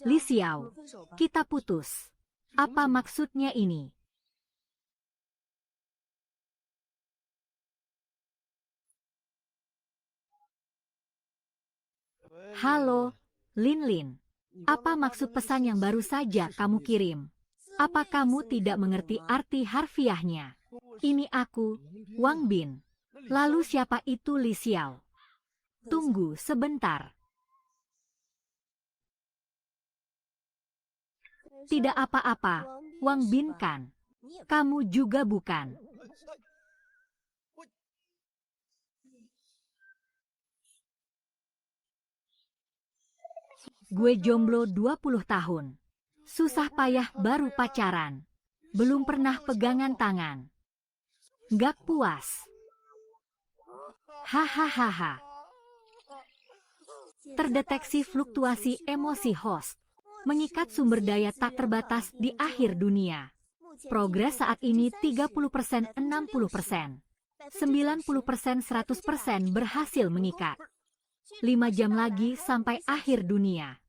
Li Xiao, kita putus. Apa maksudnya ini? Halo, Lin Lin. Apa maksud pesan yang baru saja kamu kirim? Apa kamu tidak mengerti arti harfiahnya? Ini aku, Wang Bin. Lalu siapa itu Li Xiao? Tunggu sebentar. Tidak apa-apa, Wang Bin kan? Kamu juga bukan. Gue jomblo 20 tahun. Susah payah baru pacaran. Belum pernah pegangan tangan. Gak puas. Hahaha. Terdeteksi fluktuasi emosi host. Mengikat sumber daya tak terbatas di akhir dunia. Progres saat ini 30%, 60%. 90%, 100% berhasil mengikat. 5 jam lagi sampai akhir dunia.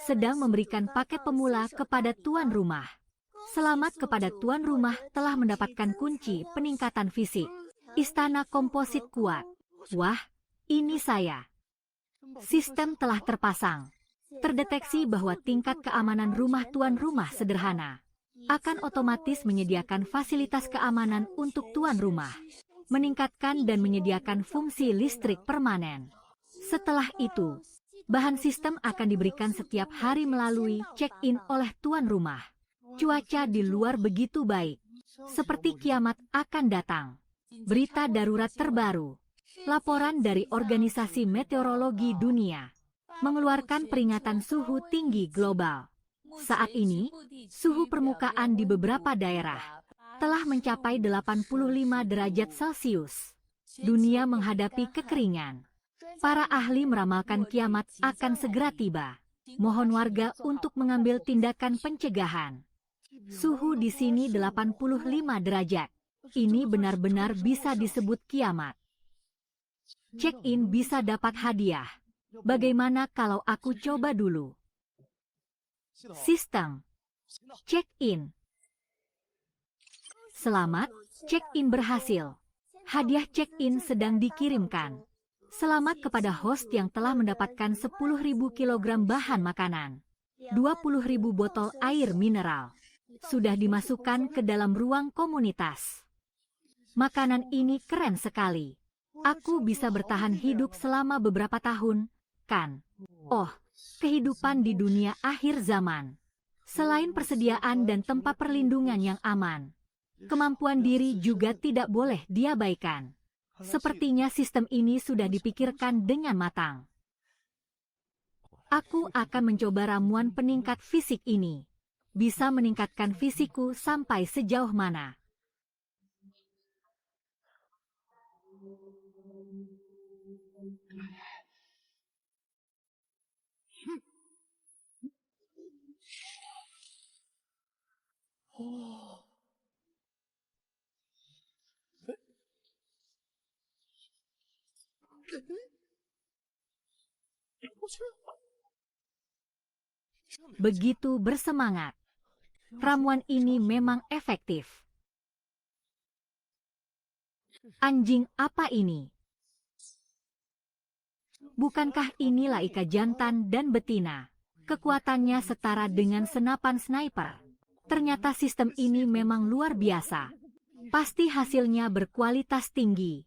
Sedang memberikan paket pemula kepada tuan rumah. Selamat kepada tuan rumah telah mendapatkan kunci peningkatan fisik. Istana komposit kuat. Wah, ini saya. Sistem telah terpasang. Terdeteksi bahwa tingkat keamanan rumah tuan rumah sederhana. Akan otomatis menyediakan fasilitas keamanan untuk tuan rumah. Meningkatkan dan menyediakan fungsi listrik permanen. Setelah itu, bahan sistem akan diberikan setiap hari melalui check-in oleh tuan rumah. Cuaca di luar begitu baik. Seperti kiamat akan datang. Berita darurat terbaru. Laporan dari Organisasi Meteorologi Dunia. Mengeluarkan peringatan suhu tinggi global. Saat ini, suhu permukaan di beberapa daerah telah mencapai 85 derajat Celcius. Dunia menghadapi kekeringan. Para ahli meramalkan kiamat akan segera tiba. Mohon warga untuk mengambil tindakan pencegahan. Suhu di sini 85 derajat. Ini benar-benar bisa disebut kiamat. Check-in bisa dapat hadiah. Bagaimana kalau aku coba dulu? Sistem. Check-in. Selamat, check-in berhasil. Hadiah check-in sedang dikirimkan. Selamat kepada host yang telah mendapatkan 10.000 kg bahan makanan. 20.000 botol air mineral. Sudah dimasukkan ke dalam ruang komunitas. Makanan ini keren sekali. Aku bisa bertahan hidup selama beberapa tahun, kan? Oh, kehidupan di dunia akhir zaman. Selain persediaan dan tempat perlindungan yang aman, kemampuan diri juga tidak boleh diabaikan. Sepertinya sistem ini sudah dipikirkan dengan matang. Aku akan mencoba ramuan peningkat fisik ini. Bisa meningkatkan fisikku sampai sejauh mana? Begitu bersemangat. Ramuan ini memang efektif. Anjing apa ini? Bukankah ini Laika jantan dan betina? Kekuatannya setara dengan senapan sniper. Ternyata sistem ini memang luar biasa. Pasti hasilnya berkualitas tinggi.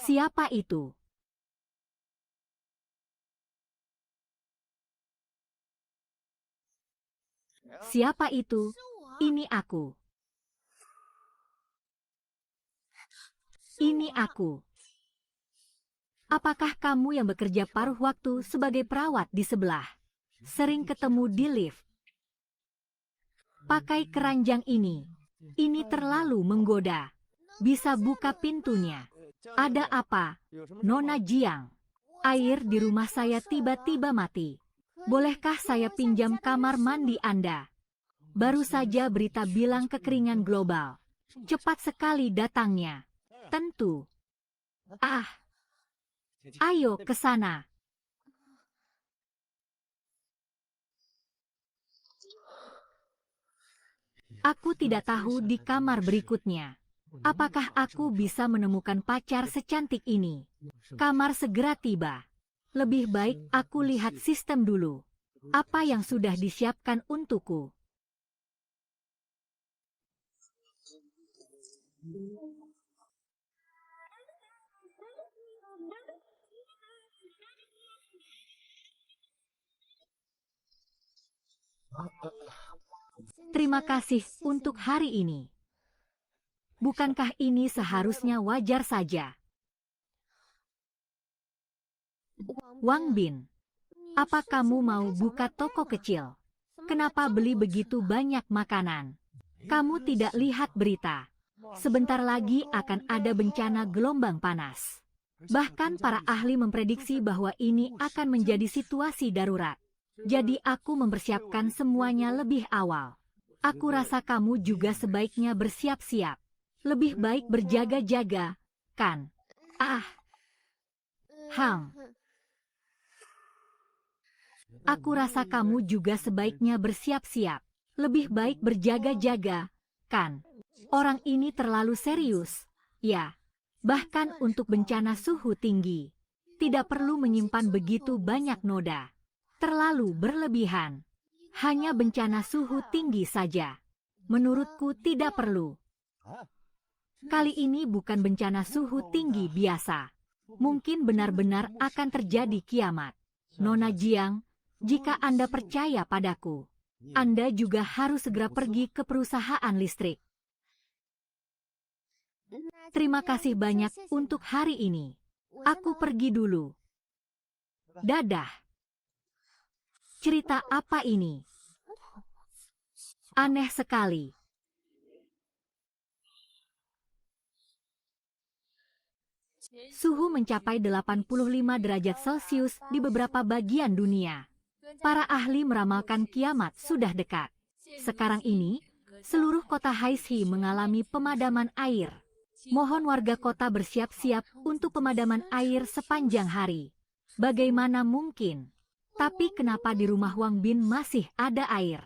Siapa itu? Siapa itu? Ini aku. Ini aku. Apakah kamu yang bekerja paruh waktu sebagai perawat di sebelah? Sering ketemu di lift. Pakai keranjang ini. Ini terlalu menggoda. Bisa buka pintunya. Ada apa, Nona Jiang? Air di rumah saya tiba-tiba mati. Bolehkah saya pinjam kamar mandi Anda? Baru saja berita bilang kekeringan global. Cepat sekali datangnya. Tentu. Ah, ayo ke sana. Aku tidak tahu di kamar berikutnya. Apakah aku bisa menemukan pacar secantik ini? Kamar segera tiba. Lebih baik aku lihat sistem dulu. Apa yang sudah disiapkan untukku? Terima kasih untuk hari ini. Bukankah ini seharusnya wajar saja? Wang Bin, apa kamu mau buka toko kecil? Kenapa beli begitu banyak makanan? Kamu tidak lihat berita. Sebentar lagi akan ada bencana gelombang panas. Bahkan para ahli memprediksi bahwa ini akan menjadi situasi darurat. Jadi aku mempersiapkan semuanya lebih awal. Aku rasa kamu juga sebaiknya bersiap-siap. Lebih baik berjaga-jaga, kan? Ah, Hang. Aku rasa kamu juga sebaiknya bersiap-siap. Lebih baik berjaga-jaga, kan? Orang ini terlalu serius. Ya, bahkan untuk bencana suhu tinggi. Tidak perlu menyimpan begitu banyak noda. Terlalu berlebihan. Hanya bencana suhu tinggi saja. Menurutku tidak perlu. Kali ini bukan bencana suhu tinggi biasa. Mungkin benar-benar akan terjadi kiamat. Nona Jiang, jika Anda percaya padaku, Anda juga harus segera pergi ke perusahaan listrik. Terima kasih banyak untuk hari ini. Aku pergi dulu. Dadah. Cerita apa ini? Aneh sekali. Suhu mencapai 85 derajat Celcius di beberapa bagian dunia. Para ahli meramalkan kiamat sudah dekat. Sekarang ini, seluruh kota Haixi mengalami pemadaman air. Mohon warga kota bersiap-siap untuk pemadaman air sepanjang hari. Bagaimana mungkin? Tapi kenapa di rumah Wang Bin masih ada air?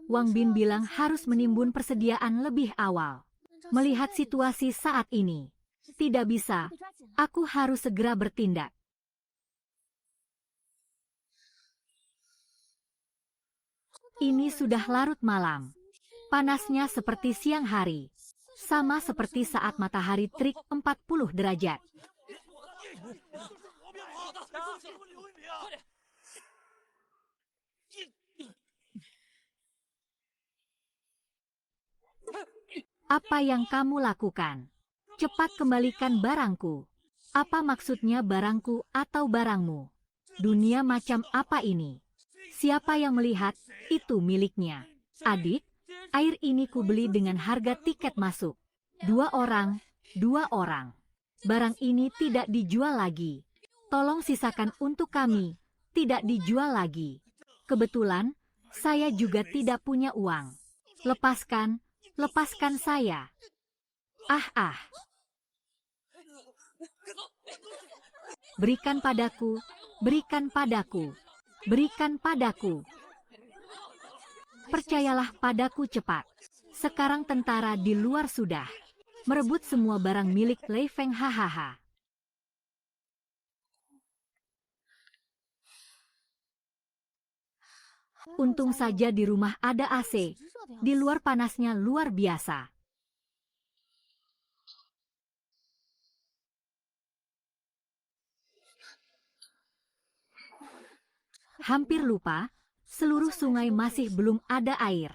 Wang Bin bilang harus menimbun persediaan lebih awal. Melihat situasi saat ini, tidak bisa. Aku harus segera bertindak. Ini sudah larut malam. Panasnya seperti siang hari. Sama seperti saat matahari terik 40 derajat. Apa yang kamu lakukan? Cepat kembalikan barangku. Apa maksudnya barangku atau barangmu? Dunia macam apa ini? Siapa yang melihat, itu miliknya. Adik, air ini kubeli dengan harga tiket masuk. 2 orang, 2 orang. Barang ini tidak dijual lagi. Tolong sisakan untuk kami, tidak dijual lagi. Kebetulan, saya juga tidak punya uang. Lepaskan, lepaskan saya. Ah. Berikan padaku, berikan padaku, berikan padaku. Percayalah padaku cepat. Sekarang tentara di luar sudah merebut semua barang milik Lei Feng. Hahaha. Untung saja di rumah ada AC. Di luar panasnya luar biasa. Hampir lupa, seluruh sungai masih belum ada air.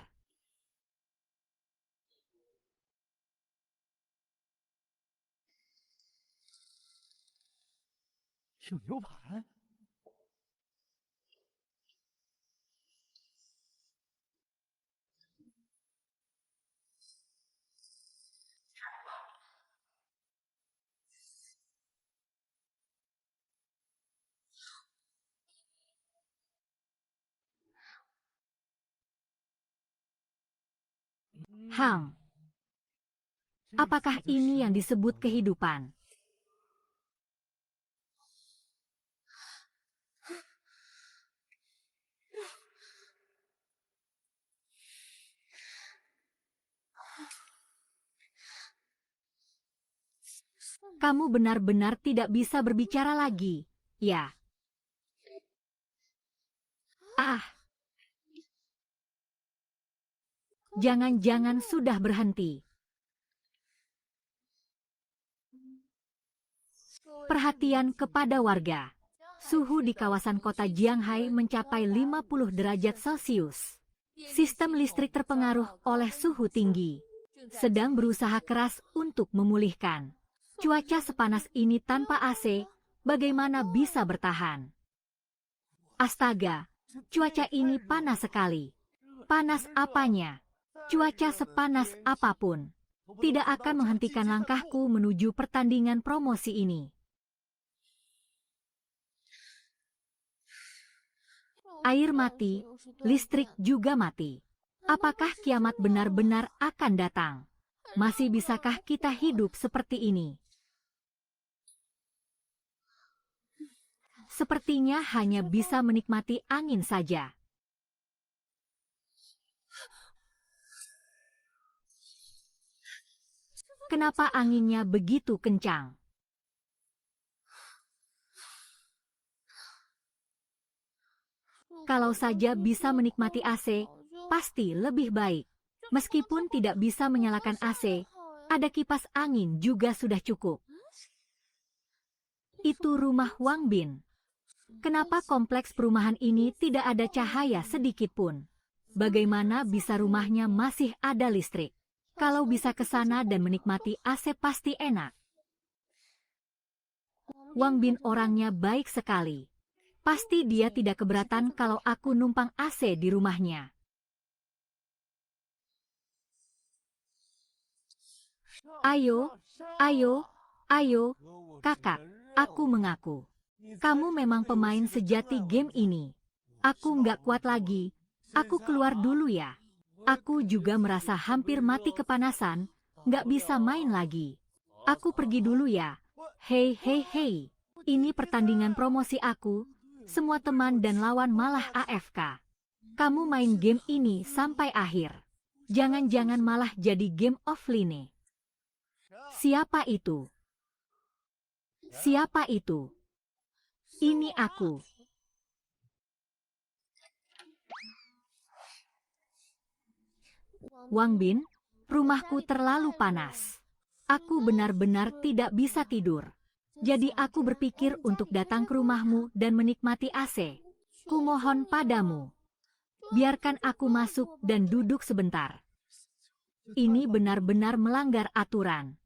Hang. Apakah ini yang disebut kehidupan? Kamu benar-benar tidak bisa berbicara lagi, ya? Ah, jangan-jangan sudah berhenti. Perhatian kepada warga. Suhu di kawasan kota Jianghai mencapai 50 derajat Celcius. Sistem listrik terpengaruh oleh suhu tinggi. Sedang berusaha keras untuk memulihkan. Cuaca sepanas ini tanpa AC, bagaimana bisa bertahan? Astaga, cuaca ini panas sekali. Panas apanya? Cuaca sepanas apapun tidak akan menghentikan langkahku menuju pertandingan promosi ini. Air mati, listrik juga mati. Apakah kiamat benar-benar akan datang? Masih bisakah kita hidup seperti ini? Sepertinya hanya bisa menikmati angin saja. Kenapa anginnya begitu kencang? Kalau saja bisa menikmati AC, pasti lebih baik. Meskipun tidak bisa menyalakan AC, ada kipas angin juga sudah cukup. Itu rumah Wang Bin. Kenapa kompleks perumahan ini tidak ada cahaya sedikit pun? Bagaimana bisa rumahnya masih ada listrik? Kalau bisa ke sana dan menikmati AC pasti enak. Wang Bin orangnya baik sekali. Pasti dia tidak keberatan kalau aku numpang AC di rumahnya. Ayo, ayo, ayo, kakak, aku mengaku. Kamu memang pemain sejati game ini. Aku nggak kuat lagi. Aku keluar dulu ya. Aku juga merasa hampir mati kepanasan. Nggak bisa main lagi. Aku pergi dulu ya. Hei, hei, hei. Ini pertandingan promosi aku. Semua teman dan lawan malah AFK. Kamu main game ini sampai akhir. Jangan-jangan malah jadi game offline. Siapa itu? Siapa itu? Ini aku. Wang Bin, rumahku terlalu panas. Aku benar-benar tidak bisa tidur. Jadi aku berpikir untuk datang ke rumahmu dan menikmati AC. Kumohon padamu. Biarkan aku masuk dan duduk sebentar. Ini benar-benar melanggar aturan.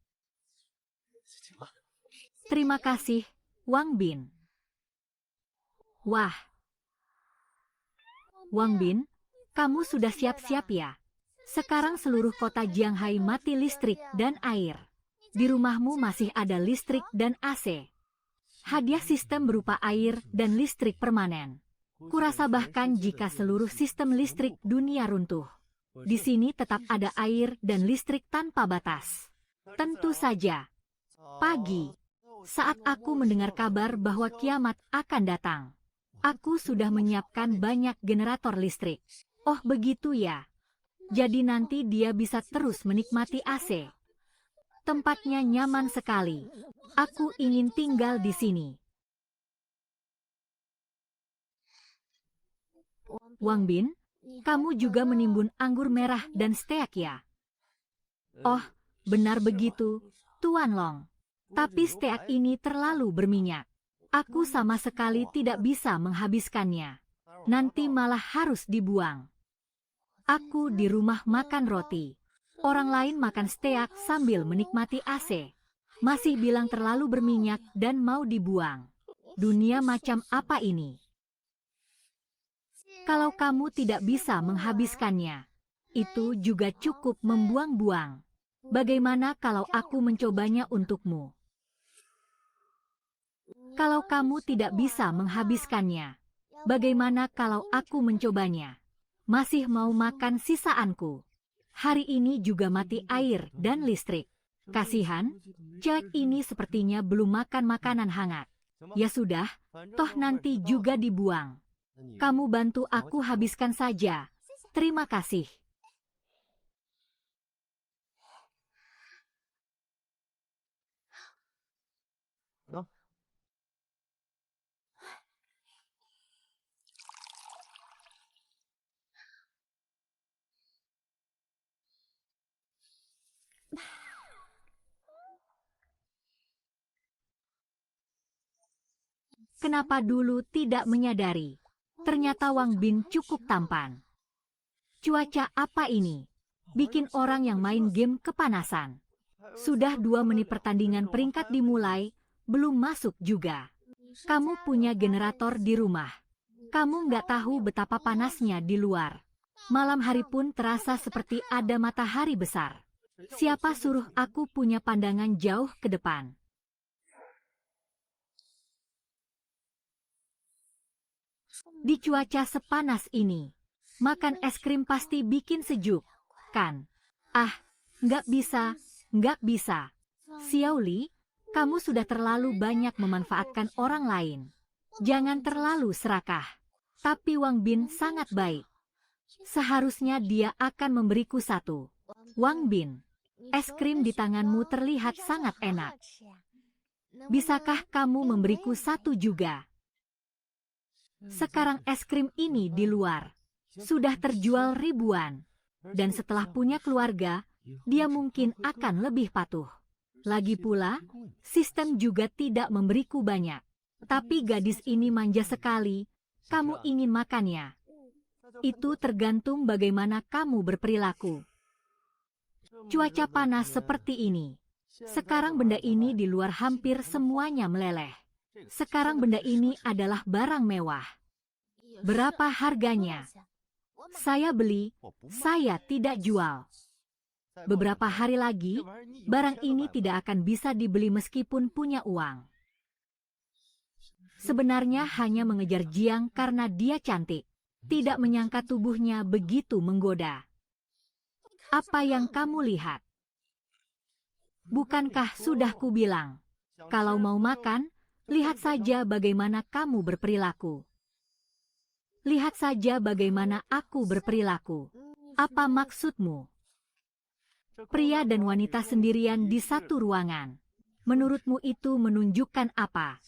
Terima kasih, Wang Bin. Wah. Wang Bin, kamu sudah siap-siap ya? Sekarang seluruh kota Jianghai mati listrik dan air. Di rumahmu masih ada listrik dan AC. Hadiah sistem berupa air dan listrik permanen. Kurasa bahkan jika seluruh sistem listrik dunia runtuh, di sini tetap ada air dan listrik tanpa batas. Tentu saja. Pagi, saat aku mendengar kabar bahwa kiamat akan datang, aku sudah menyiapkan banyak generator listrik. Oh begitu ya. Jadi nanti dia bisa terus menikmati AC. Tempatnya nyaman sekali. Aku ingin tinggal di sini. Wang Bin, kamu juga menimbun anggur merah dan steak ya? Oh, benar begitu, Tuan Long. Tapi steak ini terlalu berminyak. Aku sama sekali tidak bisa menghabiskannya. Nanti malah harus dibuang. Aku di rumah makan roti. Orang lain makan steak sambil menikmati AC. Masih bilang terlalu berminyak dan mau dibuang. Dunia macam apa ini? Kalau kamu tidak bisa menghabiskannya, itu juga cukup membuang-buang. Bagaimana kalau aku mencobanya untukmu? Kalau kamu tidak bisa menghabiskannya, bagaimana kalau aku mencobanya? Masih mau makan sisaanku? Hari ini juga mati air dan listrik. Kasihan, cewek ini sepertinya belum makan makanan hangat. Ya sudah, toh nanti juga dibuang. Kamu bantu aku habiskan saja. Terima kasih. Kenapa dulu tidak menyadari? Ternyata Wang Bin cukup tampan. Cuaca apa ini? Bikin orang yang main game kepanasan. Sudah 2 menit pertandingan peringkat dimulai, belum masuk juga. Kamu punya generator di rumah. Kamu nggak tahu betapa panasnya di luar. Malam hari pun terasa seperti ada matahari besar. Siapa suruh aku punya pandangan jauh ke depan? Di cuaca sepanas ini, makan es krim pasti bikin sejuk, kan? Ah, nggak bisa, nggak bisa. Xiao Li, kamu sudah terlalu banyak memanfaatkan orang lain. Jangan terlalu serakah. Tapi Wang Bin sangat baik. Seharusnya dia akan memberiku satu. Wang Bin, es krim di tanganmu terlihat sangat enak. Bisakah kamu memberiku satu juga? Sekarang es krim ini di luar sudah terjual ribuan. Dan setelah punya keluarga, dia mungkin akan lebih patuh. Lagi pula, sistem juga tidak memberiku banyak. Tapi gadis ini manja sekali, kamu ingin makannya. Itu tergantung bagaimana kamu berperilaku. Cuaca panas seperti ini. Sekarang benda ini di luar hampir semuanya meleleh. Sekarang benda ini adalah barang mewah. Berapa harganya? Saya beli, saya tidak jual. Beberapa hari lagi, barang ini tidak akan bisa dibeli meskipun punya uang. Sebenarnya hanya mengejar Jiang karena dia cantik. Tidak menyangka tubuhnya begitu menggoda. Apa yang kamu lihat? Bukankah sudah kubilang, kalau mau makan, lihat saja bagaimana kamu berperilaku. Lihat saja bagaimana aku berperilaku. Apa maksudmu? Pria dan wanita sendirian di satu ruangan. Menurutmu itu menunjukkan apa?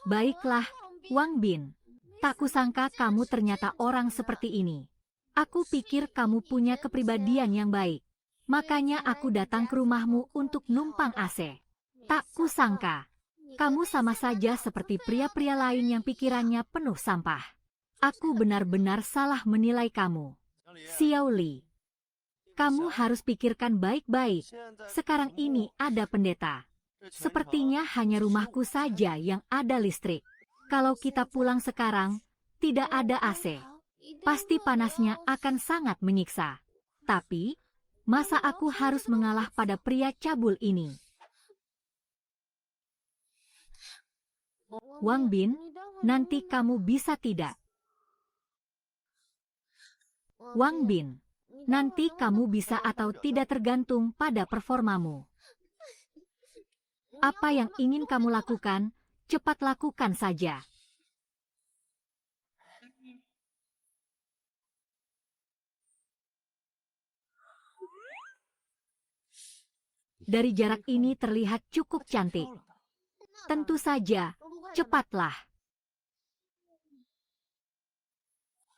Baiklah, Wang Bin. Tak kusangka kamu ternyata orang seperti ini. Aku pikir kamu punya kepribadian yang baik. Makanya aku datang ke rumahmu untuk numpang AC. Tak kusangka. Kamu sama saja seperti pria-pria lain yang pikirannya penuh sampah. Aku benar-benar salah menilai kamu. Xiao Li. Kamu harus pikirkan baik-baik. Sekarang ini ada pendeta. Sepertinya hanya rumahku saja yang ada listrik. Kalau kita pulang sekarang, tidak ada AC. Pasti panasnya akan sangat menyiksa. Tapi, masa aku harus mengalah pada pria cabul ini? Wang Bin, nanti kamu bisa tidak? Wang Bin, nanti kamu bisa atau tidak tergantung pada performamu. Apa yang ingin kamu lakukan, cepat lakukan saja. Dari jarak ini terlihat cukup cantik. Tentu saja, cepatlah.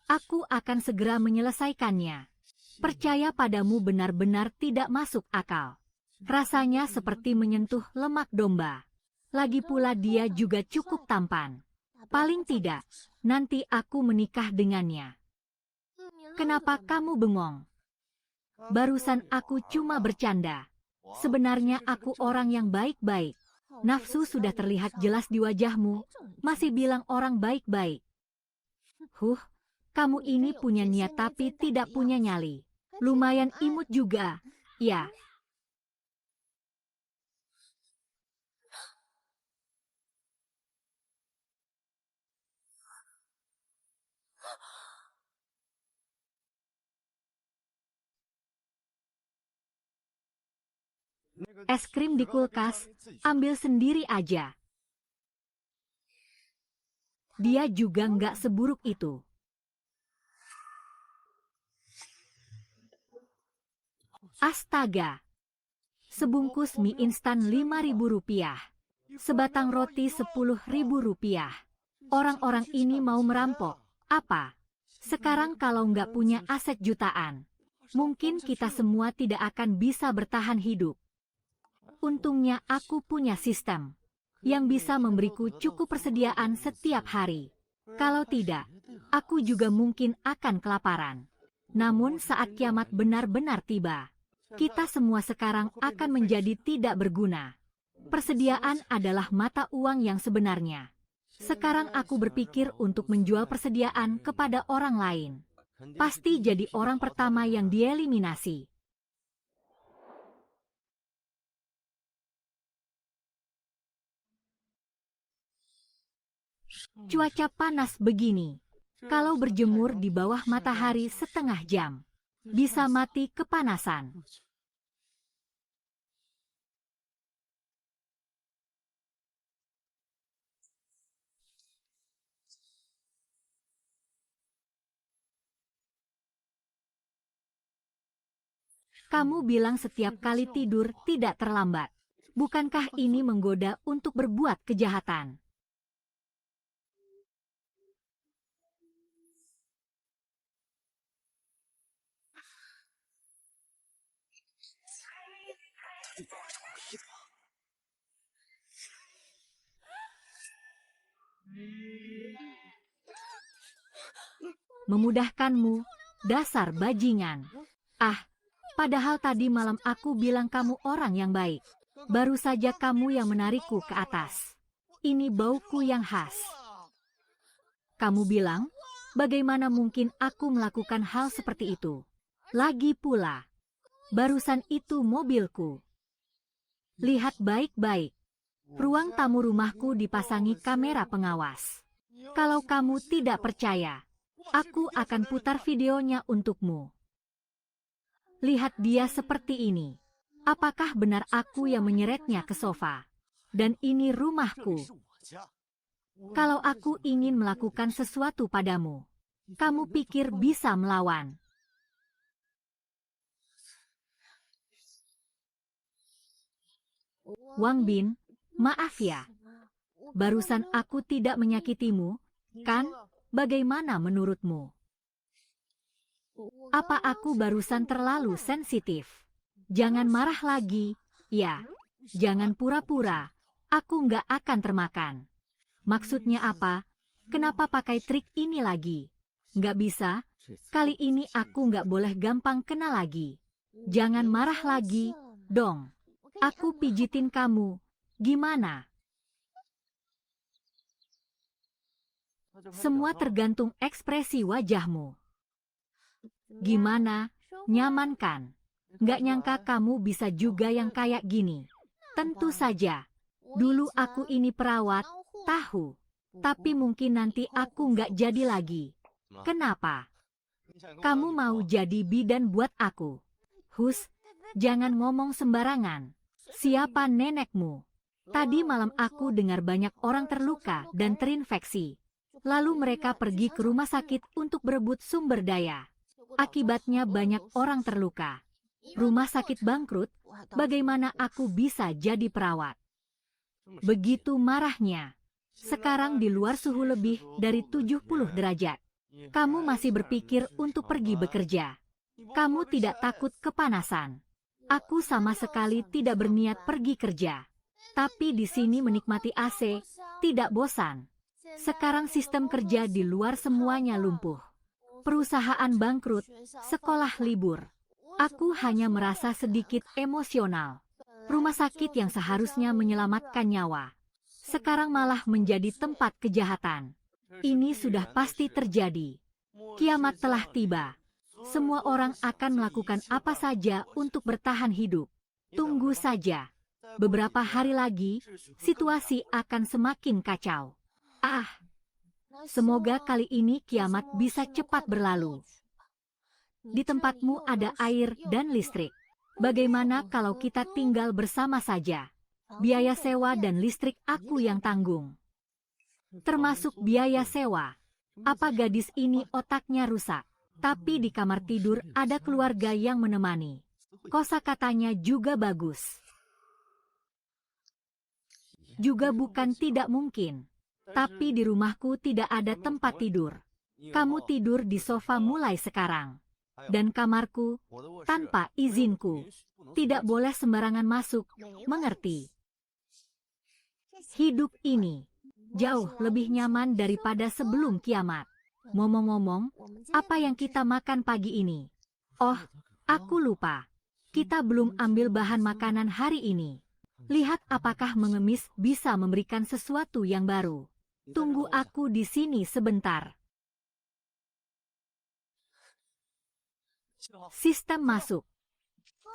Aku akan segera menyelesaikannya. Percaya padamu benar-benar tidak masuk akal. Rasanya seperti menyentuh lemak domba. Lagi pula dia juga cukup tampan. Paling tidak, nanti aku menikah dengannya. Kenapa kamu bengong? Barusan aku cuma bercanda. Sebenarnya aku orang yang baik-baik. Nafsu sudah terlihat jelas di wajahmu, masih bilang orang baik-baik. Kamu ini punya niat tapi tidak punya nyali. Lumayan imut juga, ya. Es krim di kulkas, ambil sendiri aja. Dia juga nggak seburuk itu. Astaga. Sebungkus mie instan Rp5.000. Sebatang roti Rp10.000. Orang-orang ini mau merampok. Apa? Sekarang kalau nggak punya aset jutaan, mungkin kita semua tidak akan bisa bertahan hidup. Untungnya aku punya sistem yang bisa memberiku cukup persediaan setiap hari. Kalau tidak, aku juga mungkin akan kelaparan. Namun saat kiamat benar-benar tiba, kita semua sekarang akan menjadi tidak berguna. Persediaan adalah mata uang yang sebenarnya. Sekarang aku berpikir untuk menjual persediaan kepada orang lain. Pasti jadi orang pertama yang dieliminasi. Cuaca panas begini. Kalau berjemur di bawah matahari setengah jam, bisa mati kepanasan. Kamu bilang setiap kali tidur tidak terlambat. Bukankah ini menggoda untuk berbuat kejahatan? Memudahkanmu, dasar bajingan. Ah, padahal tadi malam aku bilang kamu orang yang baik. Baru saja kamu yang menarikku ke atas. Ini bauku yang khas. Kamu bilang, bagaimana mungkin aku melakukan hal seperti itu? Lagi pula, barusan itu mobilku. Lihat baik-baik. Ruang tamu rumahku dipasangi kamera pengawas. Kalau kamu tidak percaya, aku akan putar videonya untukmu. Lihat dia seperti ini. Apakah benar aku yang menyeretnya ke sofa? Dan ini rumahku. Kalau aku ingin melakukan sesuatu padamu, kamu pikir bisa melawan? Wang Bin, maaf ya. Barusan aku tidak menyakitimu, kan? Bagaimana menurutmu? Apa aku barusan terlalu sensitif? Jangan marah lagi, ya. Jangan pura-pura, aku nggak akan termakan. Maksudnya apa? Kenapa pakai trik ini lagi? Nggak bisa, kali ini aku nggak boleh gampang kena lagi. Jangan marah lagi, dong. Aku pijitin kamu, gimana? Semua tergantung ekspresi wajahmu. Gimana? Nyaman kan? Nggak nyangka kamu bisa juga yang kayak gini. Tentu saja. Dulu aku ini perawat, tahu. Tapi mungkin nanti aku nggak jadi lagi. Kenapa? Kamu mau jadi bidan buat aku? Hus, jangan ngomong sembarangan. Siapa nenekmu? Tadi malam aku dengar banyak orang terluka dan terinfeksi. Lalu mereka pergi ke rumah sakit untuk berebut sumber daya. Akibatnya banyak orang terluka. Rumah sakit bangkrut, bagaimana aku bisa jadi perawat? Begitu marahnya. Sekarang di luar suhu lebih dari 70 derajat. Kamu masih berpikir untuk pergi bekerja. Kamu tidak takut kepanasan. Aku sama sekali tidak berniat pergi kerja. Tapi di sini menikmati AC, tidak bosan. Sekarang sistem kerja di luar semuanya lumpuh. Perusahaan bangkrut, sekolah libur. Aku hanya merasa sedikit emosional. Rumah sakit yang seharusnya menyelamatkan nyawa, sekarang malah menjadi tempat kejahatan. Ini sudah pasti terjadi. Kiamat telah tiba. Semua orang akan melakukan apa saja untuk bertahan hidup. Tunggu saja. Beberapa hari lagi, situasi akan semakin kacau. Ah, semoga kali ini kiamat bisa cepat berlalu. Di tempatmu ada air dan listrik. Bagaimana kalau kita tinggal bersama saja? Biaya sewa dan listrik aku yang tanggung. Termasuk biaya sewa. Apa gadis ini otaknya rusak? Tapi di kamar tidur ada keluarga yang menemani. Kosakatanya juga bagus. Juga bukan tidak mungkin. Tapi di rumahku tidak ada tempat tidur. Kamu tidur di sofa mulai sekarang. Dan kamarku, tanpa izinku, tidak boleh sembarangan masuk, mengerti? Hidup ini jauh lebih nyaman daripada sebelum kiamat. Ngomong-ngomong, apa yang kita makan pagi ini? Oh, aku lupa. Kita belum ambil bahan makanan hari ini. Lihat apakah mengemis bisa memberikan sesuatu yang baru. Tunggu aku di sini sebentar. Sistem masuk.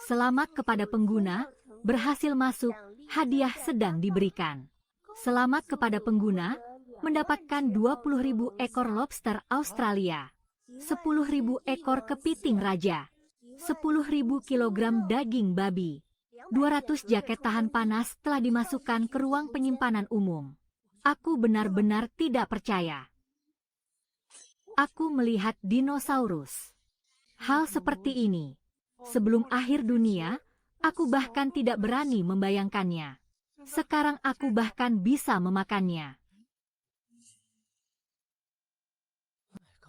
Selamat kepada pengguna, berhasil masuk, hadiah sedang diberikan. Selamat kepada pengguna, mendapatkan 20.000 ekor lobster Australia, 10.000 ekor kepiting raja, 10.000 kilogram daging babi, 200 jaket tahan panas telah dimasukkan ke ruang penyimpanan umum. Aku benar-benar tidak percaya. Aku melihat dinosaurus. Hal seperti ini. Sebelum akhir dunia, aku bahkan tidak berani membayangkannya. Sekarang aku bahkan bisa memakannya.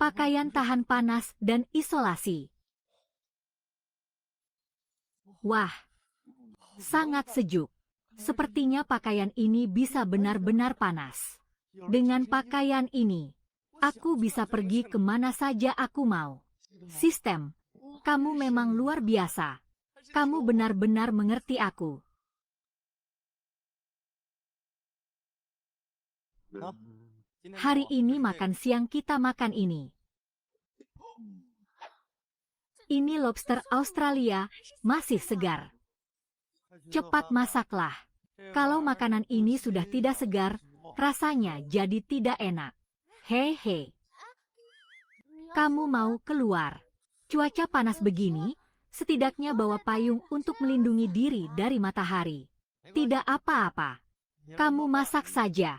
Pakaian tahan panas dan isolasi. Wah, sangat sejuk. Sepertinya pakaian ini bisa benar-benar panas. Dengan pakaian ini, aku bisa pergi kemana saja aku mau. Sistem, kamu memang luar biasa. Kamu benar-benar mengerti aku. Hari ini makan siang kita makan ini. Ini lobster Australia, masih segar. Cepat masaklah. Kalau makanan ini sudah tidak segar, rasanya jadi tidak enak. Hehe. Kamu mau keluar? Cuaca panas begini, setidaknya bawa payung untuk melindungi diri dari matahari. Tidak apa-apa. Kamu masak saja.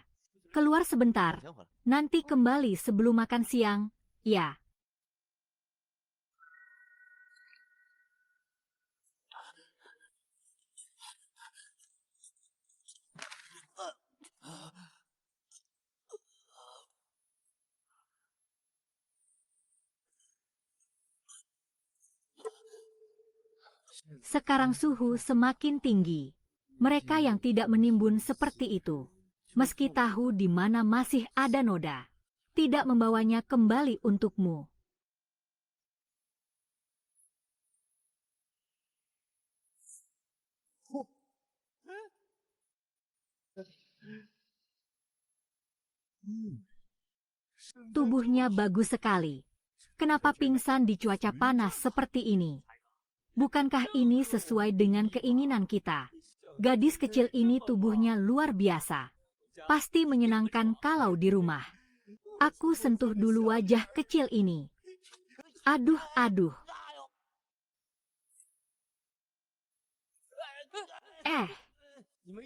Keluar sebentar. Nanti kembali sebelum makan siang. Ya. Sekarang suhu semakin tinggi. Mereka yang tidak menimbun seperti itu, meski tahu di mana masih ada noda, tidak membawanya kembali untukmu. Tubuhnya bagus sekali. Kenapa pingsan di cuaca panas seperti ini? Bukankah ini sesuai dengan keinginan kita? Gadis kecil ini tubuhnya luar biasa. Pasti menyenangkan kalau di rumah. Aku sentuh dulu wajah kecil ini. Aduh, aduh.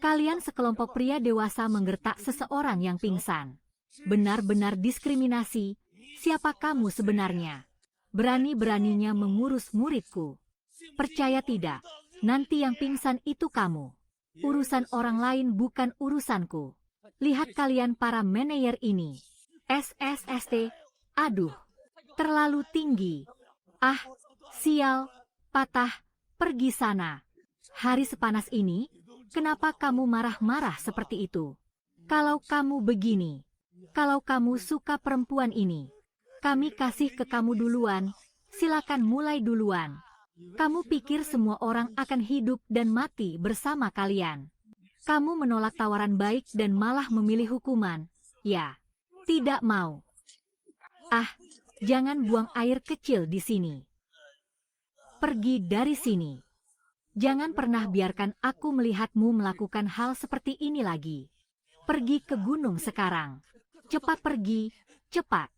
Kalian sekelompok pria dewasa menggertak seseorang yang pingsan. Benar-benar diskriminasi. Siapa kamu sebenarnya? Berani-beraninya mengurus muridku. Percaya tidak, nanti yang pingsan itu kamu. Urusan orang lain bukan urusanku. Lihat kalian para manajer ini. SSST, aduh, terlalu tinggi. Ah, sial, patah, pergi sana. Hari sepanas ini, kenapa kamu marah-marah seperti itu? Kalau kamu begini, kalau kamu suka perempuan ini, kami kasih ke kamu duluan, silakan mulai duluan. Kamu pikir semua orang akan hidup dan mati bersama kalian. Kamu menolak tawaran baik dan malah memilih hukuman. Ya, tidak mau. Ah, jangan buang air kecil di sini. Pergi dari sini. Jangan pernah biarkan aku melihatmu melakukan hal seperti ini lagi. Pergi ke gunung sekarang. Cepat pergi, cepat.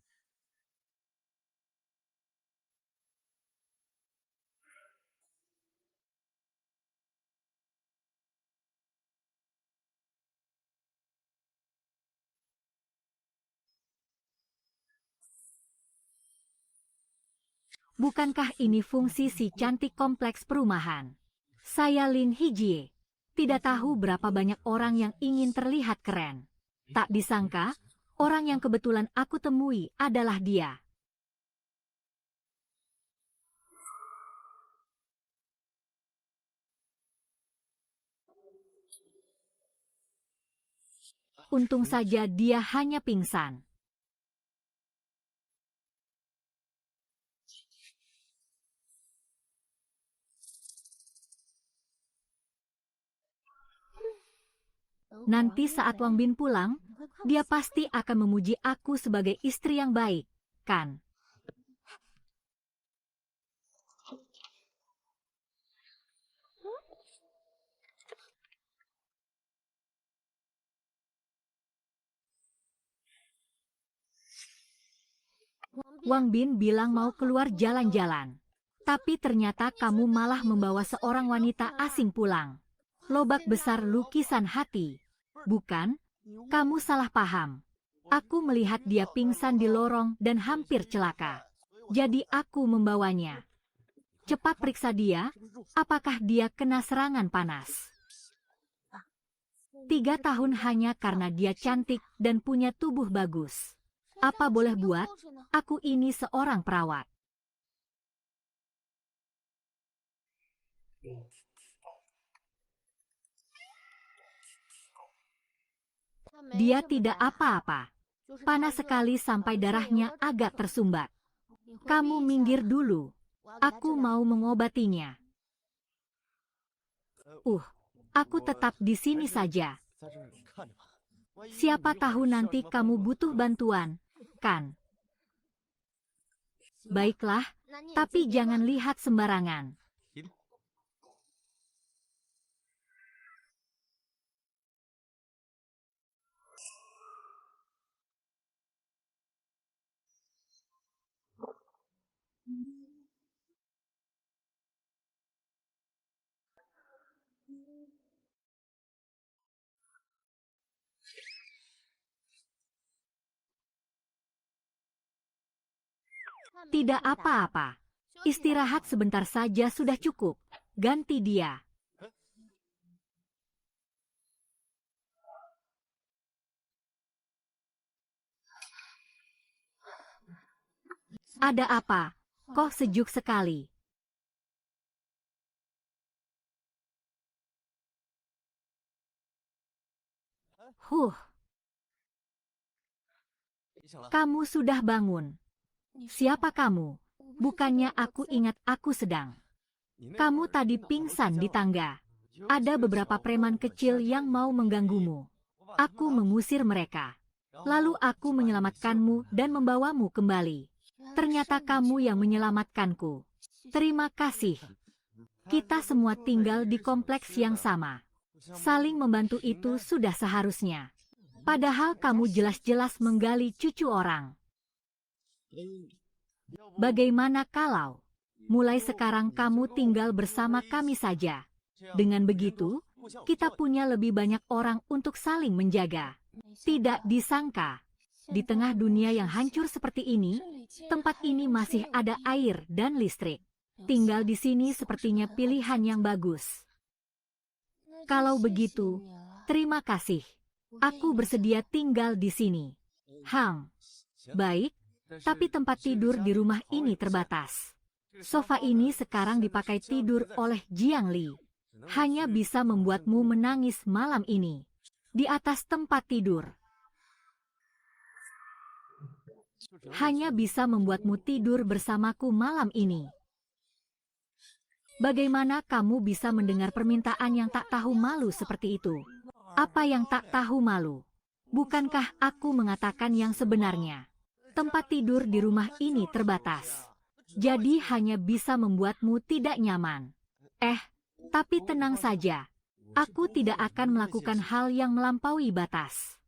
Bukankah ini fungsi si cantik kompleks perumahan? Saya Lin Hijie. Tidak tahu berapa banyak orang yang ingin terlihat keren. Tak disangka, orang yang kebetulan aku temui adalah dia. Untung saja dia hanya pingsan. Nanti saat Wang Bin pulang, dia pasti akan memuji aku sebagai istri yang baik, kan? Wang Bin bilang mau keluar jalan-jalan. Tapi ternyata kamu malah membawa seorang wanita asing pulang. Lobak besar lukisan hati. Bukan? Kamu salah paham. Aku melihat dia pingsan di lorong dan hampir celaka. Jadi aku membawanya. Cepat periksa dia, apakah dia kena serangan panas. 3 tahun hanya karena dia cantik dan punya tubuh bagus. Apa boleh buat, aku ini seorang perawat. Dia tidak apa-apa. Panas sekali sampai darahnya agak tersumbat. Kamu minggir dulu. Aku mau mengobatinya. Aku tetap di sini saja. Siapa tahu nanti kamu butuh bantuan, kan? Baiklah, tapi jangan lihat sembarangan. Tidak apa-apa. Istirahat sebentar saja sudah cukup. Ganti dia. Ada apa? Kok sejuk sekali? Kamu sudah bangun. Siapa kamu? Bukannya aku ingat aku sedang. Kamu tadi pingsan di tangga. Ada beberapa preman kecil yang mau mengganggumu. Aku mengusir mereka. Lalu aku menyelamatkanmu dan membawamu kembali. Ternyata kamu yang menyelamatkanku. Terima kasih. Kita semua tinggal di kompleks yang sama. Saling membantu itu sudah seharusnya. Padahal kamu jelas-jelas menggali cucu orang. Bagaimana kalau mulai sekarang kamu tinggal bersama kami saja? Dengan begitu, kita punya lebih banyak orang untuk saling menjaga. Tidak disangka, di tengah dunia yang hancur seperti ini, tempat ini masih ada air dan listrik. Tinggal di sini sepertinya pilihan yang bagus. Kalau begitu, terima kasih. Aku bersedia tinggal di sini. Baik. Tapi tempat tidur di rumah ini terbatas. Sofa ini sekarang dipakai tidur oleh Jiang Li. Hanya bisa membuatmu menangis malam ini. Di atas tempat tidur. Hanya bisa membuatmu tidur bersamaku malam ini. Bagaimana kamu bisa mendengar permintaan yang tak tahu malu seperti itu? Apa yang tak tahu malu? Bukankah aku mengatakan yang sebenarnya? Tempat tidur di rumah ini terbatas. Jadi hanya bisa membuatmu tidak nyaman. Tapi tenang saja. Aku tidak akan melakukan hal yang melampaui batas.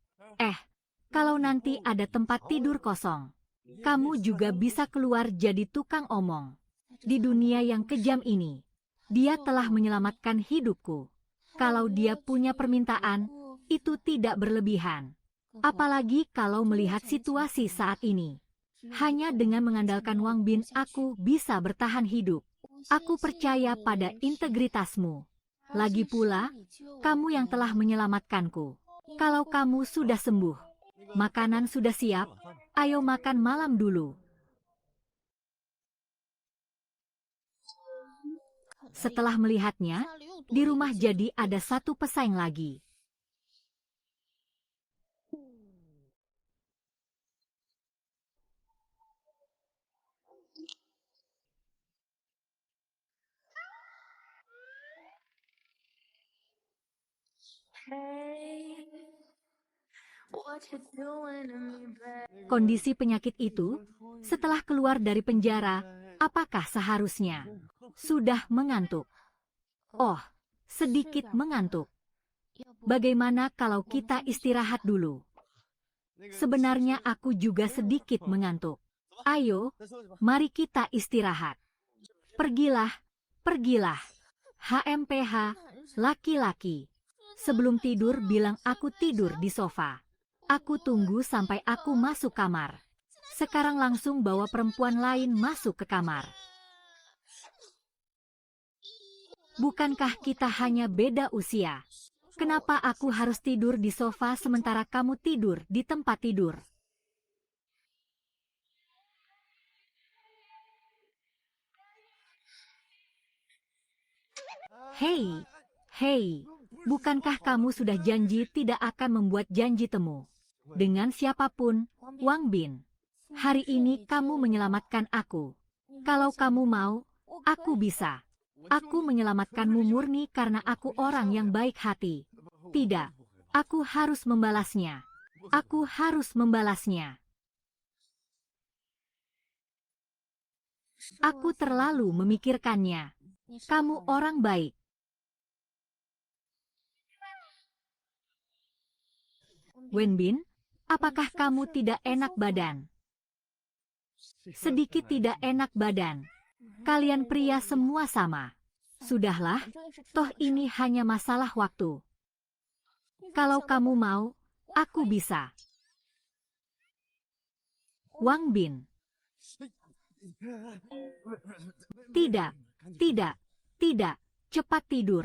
Kalau nanti ada tempat tidur kosong, kamu juga bisa keluar jadi tukang omong. Di dunia yang kejam ini, dia telah menyelamatkan hidupku. Kalau dia punya permintaan, itu tidak berlebihan. Apalagi kalau melihat situasi saat ini. Hanya dengan mengandalkan Wang Bin, aku bisa bertahan hidup. Aku percaya pada integritasmu. Lagi pula, kamu yang telah menyelamatkanku. Kalau kamu sudah sembuh, makanan sudah siap, ayo makan malam dulu. Setelah melihatnya, di rumah jadi ada satu pesaing lagi. Kondisi penyakit itu, setelah keluar dari penjara, apakah seharusnya sudah mengantuk? Oh, sedikit mengantuk. Bagaimana kalau kita istirahat dulu? Sebenarnya aku juga sedikit mengantuk. Ayo, mari kita istirahat. Pergilah, pergilah. HMPH, laki-laki. Sebelum tidur bilang aku tidur di sofa. Aku tunggu sampai aku masuk kamar. Sekarang langsung bawa perempuan lain masuk ke kamar. Bukankah kita hanya beda usia? Kenapa aku harus tidur di sofa sementara kamu tidur di tempat tidur? Hei, hei, bukankah kamu sudah janji tidak akan membuat janji temu dengan siapapun, Wang Bin? Hari ini kamu menyelamatkan aku. Kalau kamu mau, aku bisa. Aku menyelamatkanmu murni karena aku orang yang baik hati. Tidak, aku harus membalasnya. Aku harus membalasnya. Aku terlalu memikirkannya. Kamu orang baik. Wenbin, apakah kamu tidak enak badan? Sedikit tidak enak badan. Kalian pria semua sama. Sudahlah, toh ini hanya masalah waktu. Kalau kamu mau, aku bisa. Wang Bin. Tidak, tidak, tidak. Cepat tidur.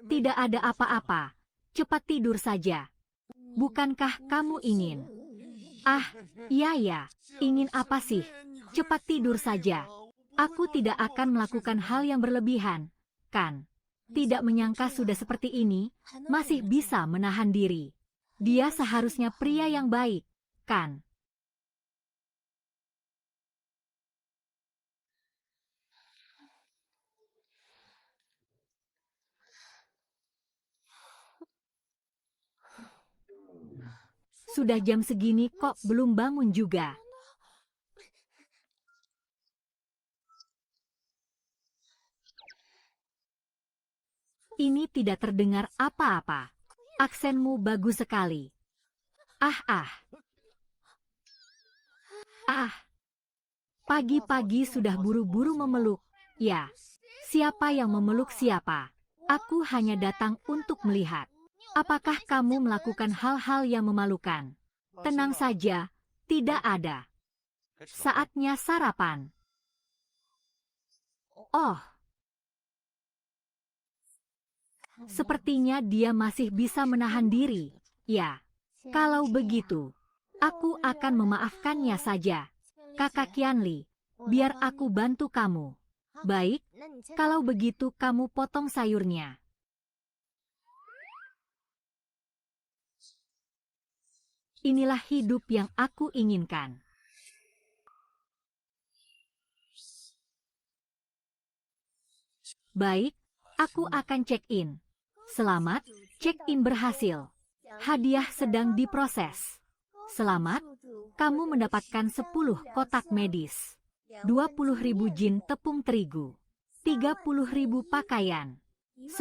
Tidak ada apa-apa. Cepat tidur saja. Bukankah kamu ingin? Ah, iya ya. Ingin apa sih? Cepat tidur saja. Aku tidak akan melakukan hal yang berlebihan, kan? Tidak menyangka sudah seperti ini, masih bisa menahan diri. Dia seharusnya pria yang baik, kan? Sudah jam segini kok belum bangun juga. Ini tidak terdengar apa-apa. Aksenmu bagus sekali. Ah. Pagi-pagi sudah buru-buru memeluk. Ya, siapa yang memeluk siapa? Aku hanya datang untuk melihat. Apakah kamu melakukan hal-hal yang memalukan? Tenang saja, tidak ada. Saatnya sarapan. Oh, sepertinya dia masih bisa menahan diri. Ya, kalau begitu, aku akan memaafkannya saja. Kakak Qianli, biar aku bantu kamu. Baik, kalau begitu kamu potong sayurnya. Inilah hidup yang aku inginkan. Baik, aku akan check-in. Selamat, check-in berhasil. Hadiah sedang diproses. Selamat, kamu mendapatkan 10 kotak medis. 20.000 jin tepung terigu. 30.000 pakaian. 10.000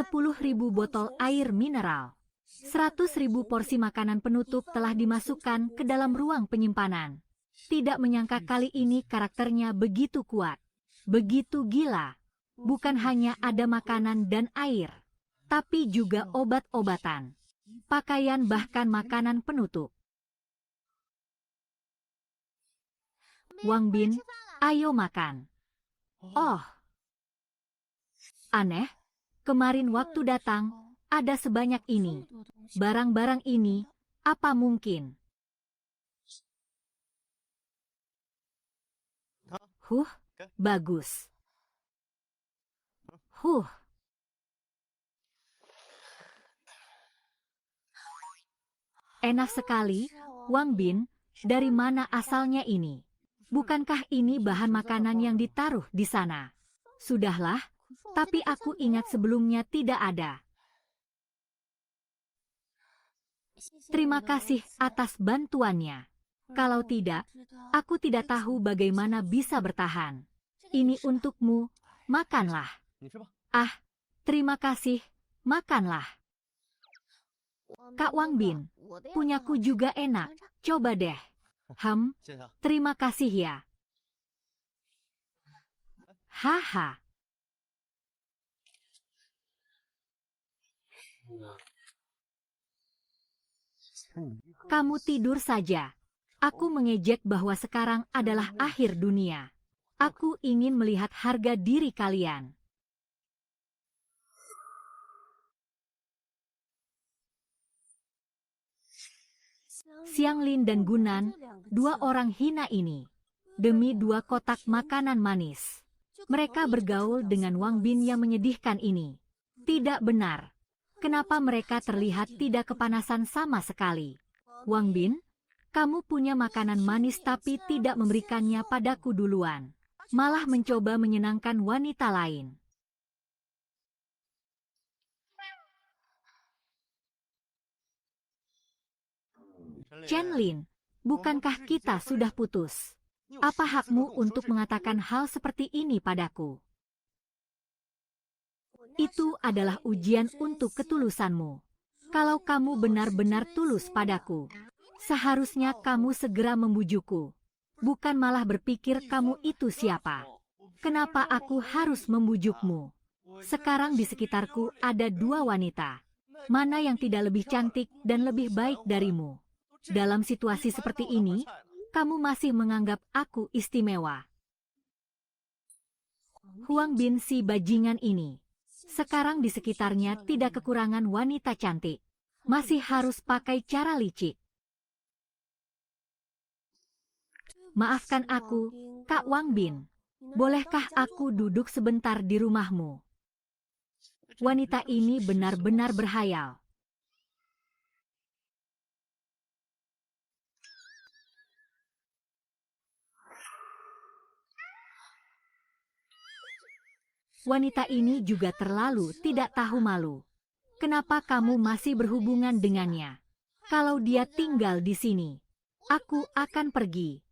botol air mineral. 100.000 porsi makanan penutup telah dimasukkan ke dalam ruang penyimpanan. Tidak menyangka kali ini karakternya begitu kuat. Begitu gila. Bukan hanya ada makanan dan air, tapi juga obat-obatan, pakaian bahkan makanan penutup. Wang Bin, ayo makan. Oh, aneh. Kemarin waktu datang, ada sebanyak ini. Barang-barang ini, apa mungkin? Bagus. Enak sekali, Wang Bin, dari mana asalnya ini? Bukankah ini bahan makanan yang ditaruh di sana? Sudahlah, tapi aku ingat sebelumnya tidak ada. Terima kasih atas bantuannya. Kalau tidak, aku tidak tahu bagaimana bisa bertahan. Ini untukmu, makanlah. Ah, terima kasih, makanlah. Kak Wang Bin, punyaku juga enak, coba deh. Terima kasih ya. Haha. Kamu tidur saja. Aku mengejek bahwa sekarang adalah akhir dunia. Aku ingin melihat harga diri kalian. Xiang Lin dan Gunan, dua orang hina ini, demi 2 kotak makanan manis. Mereka bergaul dengan Wang Bin yang menyedihkan ini. Tidak benar. Kenapa mereka terlihat tidak kepanasan sama sekali? Wang Bin, kamu punya makanan manis tapi tidak memberikannya padaku duluan. Malah mencoba menyenangkan wanita lain. Chen Lin, bukankah kita sudah putus? Apa hakmu untuk mengatakan hal seperti ini padaku? Itu adalah ujian untuk ketulusanmu. Kalau kamu benar-benar tulus padaku, seharusnya kamu segera membujukku. Bukan malah berpikir kamu itu siapa. Kenapa aku harus membujukmu? Sekarang di sekitarku ada 2 wanita. Mana yang tidak lebih cantik dan lebih baik darimu? Dalam situasi seperti ini, kamu masih menganggap aku istimewa. Huang Bin si bajingan ini. Sekarang di sekitarnya tidak kekurangan wanita cantik. Masih harus pakai cara licik. Maafkan aku, Kak Wang Bin. Bolehkah aku duduk sebentar di rumahmu? Wanita ini benar-benar berhayal. Wanita ini juga terlalu tidak tahu malu. Kenapa kamu masih berhubungan dengannya? Kalau dia tinggal di sini, aku akan pergi.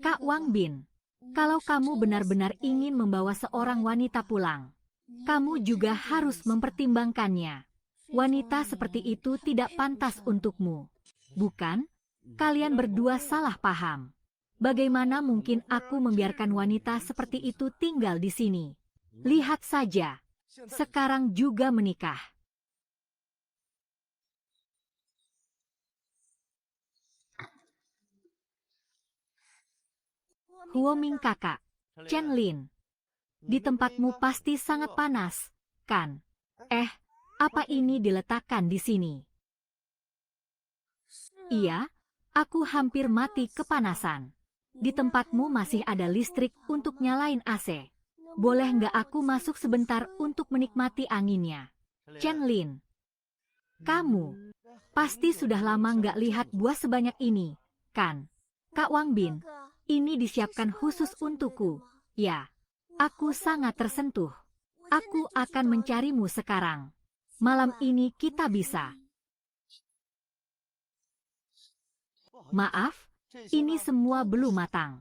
Kak Wang Bin, kalau kamu benar-benar ingin membawa seorang wanita pulang, kamu juga harus mempertimbangkannya. Wanita seperti itu tidak pantas untukmu. Bukan? Kalian berdua salah paham. Bagaimana mungkin aku membiarkan wanita seperti itu tinggal di sini? Lihat saja, sekarang juga menikah. Huoming kakak, Chen Lin, di tempatmu pasti sangat panas, kan? Apa ini diletakkan di sini? Iya, aku hampir mati kepanasan. Di tempatmu masih ada listrik untuk nyalain AC. Boleh nggak aku masuk sebentar untuk menikmati anginnya? Chen Lin, kamu pasti sudah lama nggak lihat buah sebanyak ini, kan? Kak Wang Bin, ini disiapkan khusus untukku. Ya, aku sangat tersentuh. Aku akan mencarimu sekarang. Malam ini kita bisa. Maaf, ini semua belum matang.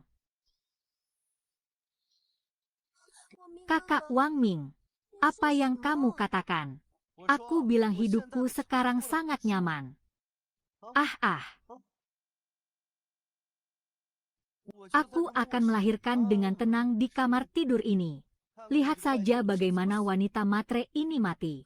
Kakak Wang Ming, apa yang kamu katakan? Aku bilang hidupku sekarang sangat nyaman. Aku akan melahirkan dengan tenang di kamar tidur ini. Lihat saja bagaimana wanita matre ini mati.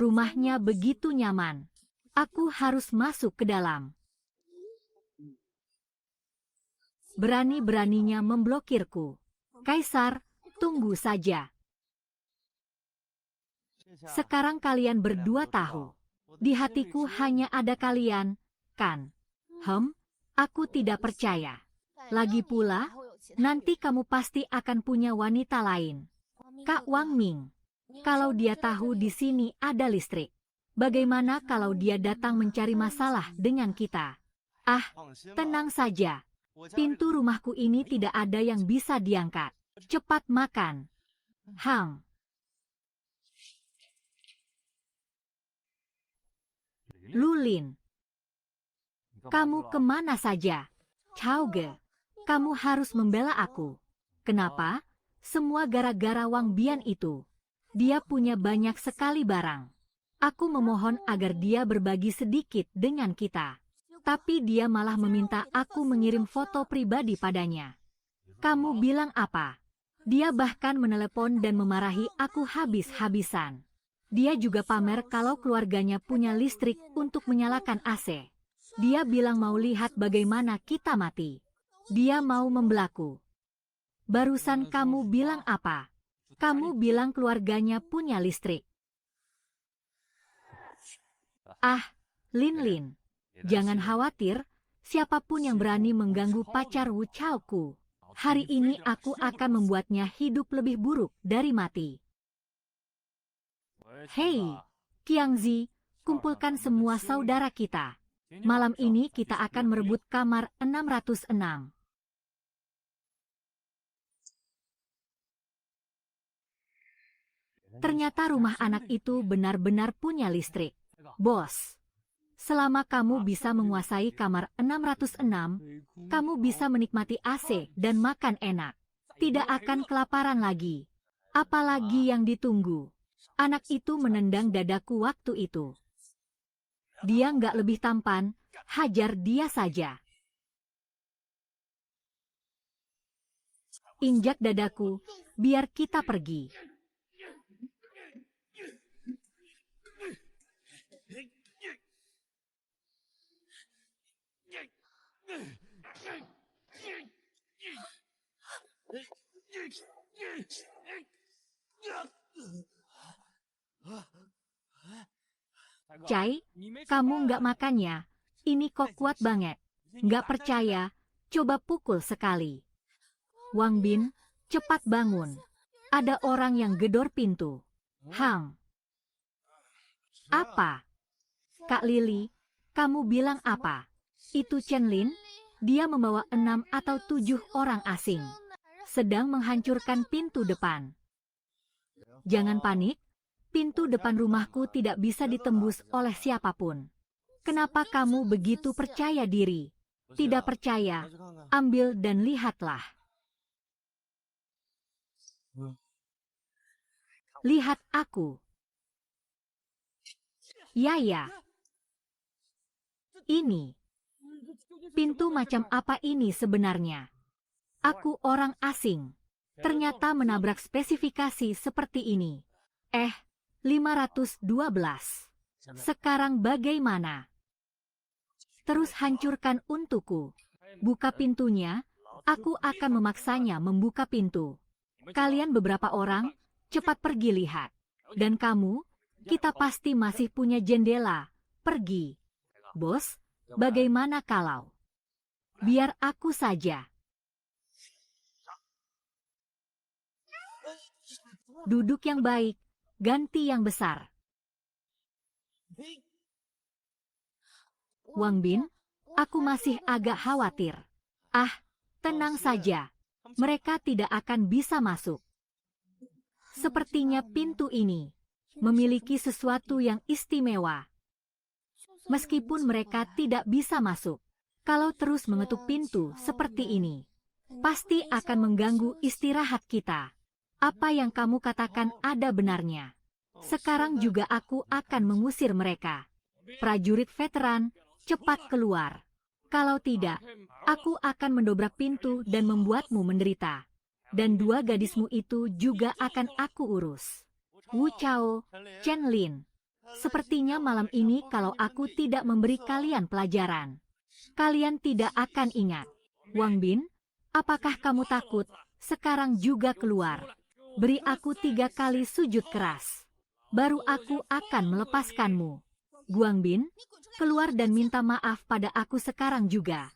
Rumahnya begitu nyaman. Aku harus masuk ke dalam. Berani-beraninya memblokirku. Kaisar, tunggu saja. Sekarang kalian berdua tahu. Di hatiku hanya ada kalian, kan? Aku tidak percaya. Lagi pula, nanti kamu pasti akan punya wanita lain. Kak Wang Ming, kalau dia tahu di sini ada listrik, bagaimana kalau dia datang mencari masalah dengan kita? Ah, tenang saja. Pintu rumahku ini tidak ada yang bisa diangkat. Cepat makan. Lulin, kamu kemana saja? Chauge, kamu harus membela aku. Kenapa? Semua gara-gara Wang Bian itu. Dia punya banyak sekali barang. Aku memohon agar dia berbagi sedikit dengan kita. Tapi dia malah meminta aku mengirim foto pribadi padanya. Kamu bilang apa? Dia bahkan menelepon dan memarahi aku habis-habisan. Dia juga pamer kalau keluarganya punya listrik untuk menyalakan AC. Dia bilang mau lihat bagaimana kita mati. Dia mau membelaku. Barusan kamu bilang apa? Kamu bilang keluarganya punya listrik. Ah, Lin, jangan khawatir. Siapapun yang berani mengganggu pacar Wu Chaoku, hari ini aku akan membuatnya hidup lebih buruk dari mati. Hei, Qiangzi, kumpulkan semua saudara kita. Malam ini kita akan merebut kamar 606. Ternyata rumah anak itu benar-benar punya listrik. Bos, selama kamu bisa menguasai kamar 606, kamu bisa menikmati AC dan makan enak. Tidak akan kelaparan lagi. Apalagi yang ditunggu? Anak itu menendang dadaku waktu itu. Dia nggak lebih tampan, hajar dia saja. Injak dadaku, biar kita pergi. Cai, kamu nggak makannya? Ini kok kuat banget. Nggak percaya? Coba pukul sekali. Wang Bin, cepat bangun. Ada orang yang gedor pintu. Apa? Kak Lili, kamu bilang apa? Itu Chen Lin? Dia membawa 6 atau 7 orang asing. Sedang menghancurkan pintu depan. Jangan panik. Pintu depan rumahku tidak bisa ditembus oleh siapapun. Kenapa kamu begitu percaya diri? Tidak percaya? Ambil dan lihatlah. Lihat aku. Ya. Ini. Pintu macam apa ini sebenarnya? Aku orang asing. Ternyata menabrak spesifikasi seperti ini. 512. Sekarang bagaimana? Terus hancurkan untukku. Buka pintunya, aku akan memaksanya membuka pintu. Kalian beberapa orang, cepat pergi lihat. Dan kamu, kita pasti masih punya jendela. Pergi. Bos, bagaimana kalau? Biar aku saja. Duduk yang baik. Ganti yang besar. Wang Bin, aku masih agak khawatir. Ah, tenang saja. Mereka tidak akan bisa masuk. Sepertinya pintu ini memiliki sesuatu yang istimewa. Meskipun mereka tidak bisa masuk, kalau terus mengetuk pintu seperti ini, pasti akan mengganggu istirahat kita. Apa yang kamu katakan ada benarnya. Sekarang juga aku akan mengusir mereka. Prajurit veteran, cepat keluar. Kalau tidak, aku akan mendobrak pintu dan membuatmu menderita. Dan 2 gadismu itu juga akan aku urus. Wu Chao, Chen Lin. Sepertinya malam ini kalau aku tidak memberi kalian pelajaran, kalian tidak akan ingat. Wang Bin, apakah kamu takut? Sekarang juga keluar. Beri aku 3 kali sujud keras. Baru aku akan melepaskanmu. Guang Bin, keluar dan minta maaf pada aku sekarang juga.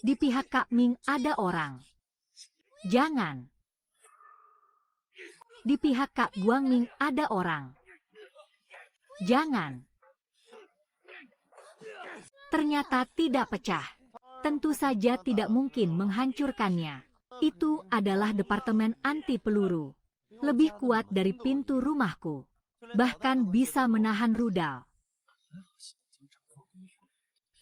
Di pihak Kak Ming ada orang. Jangan. Di pihak Kak Guang Ming ada orang. Jangan. Ternyata tidak pecah. Tentu saja tidak mungkin menghancurkannya. Itu adalah departemen anti peluru. Lebih kuat dari pintu rumahku. Bahkan bisa menahan rudal.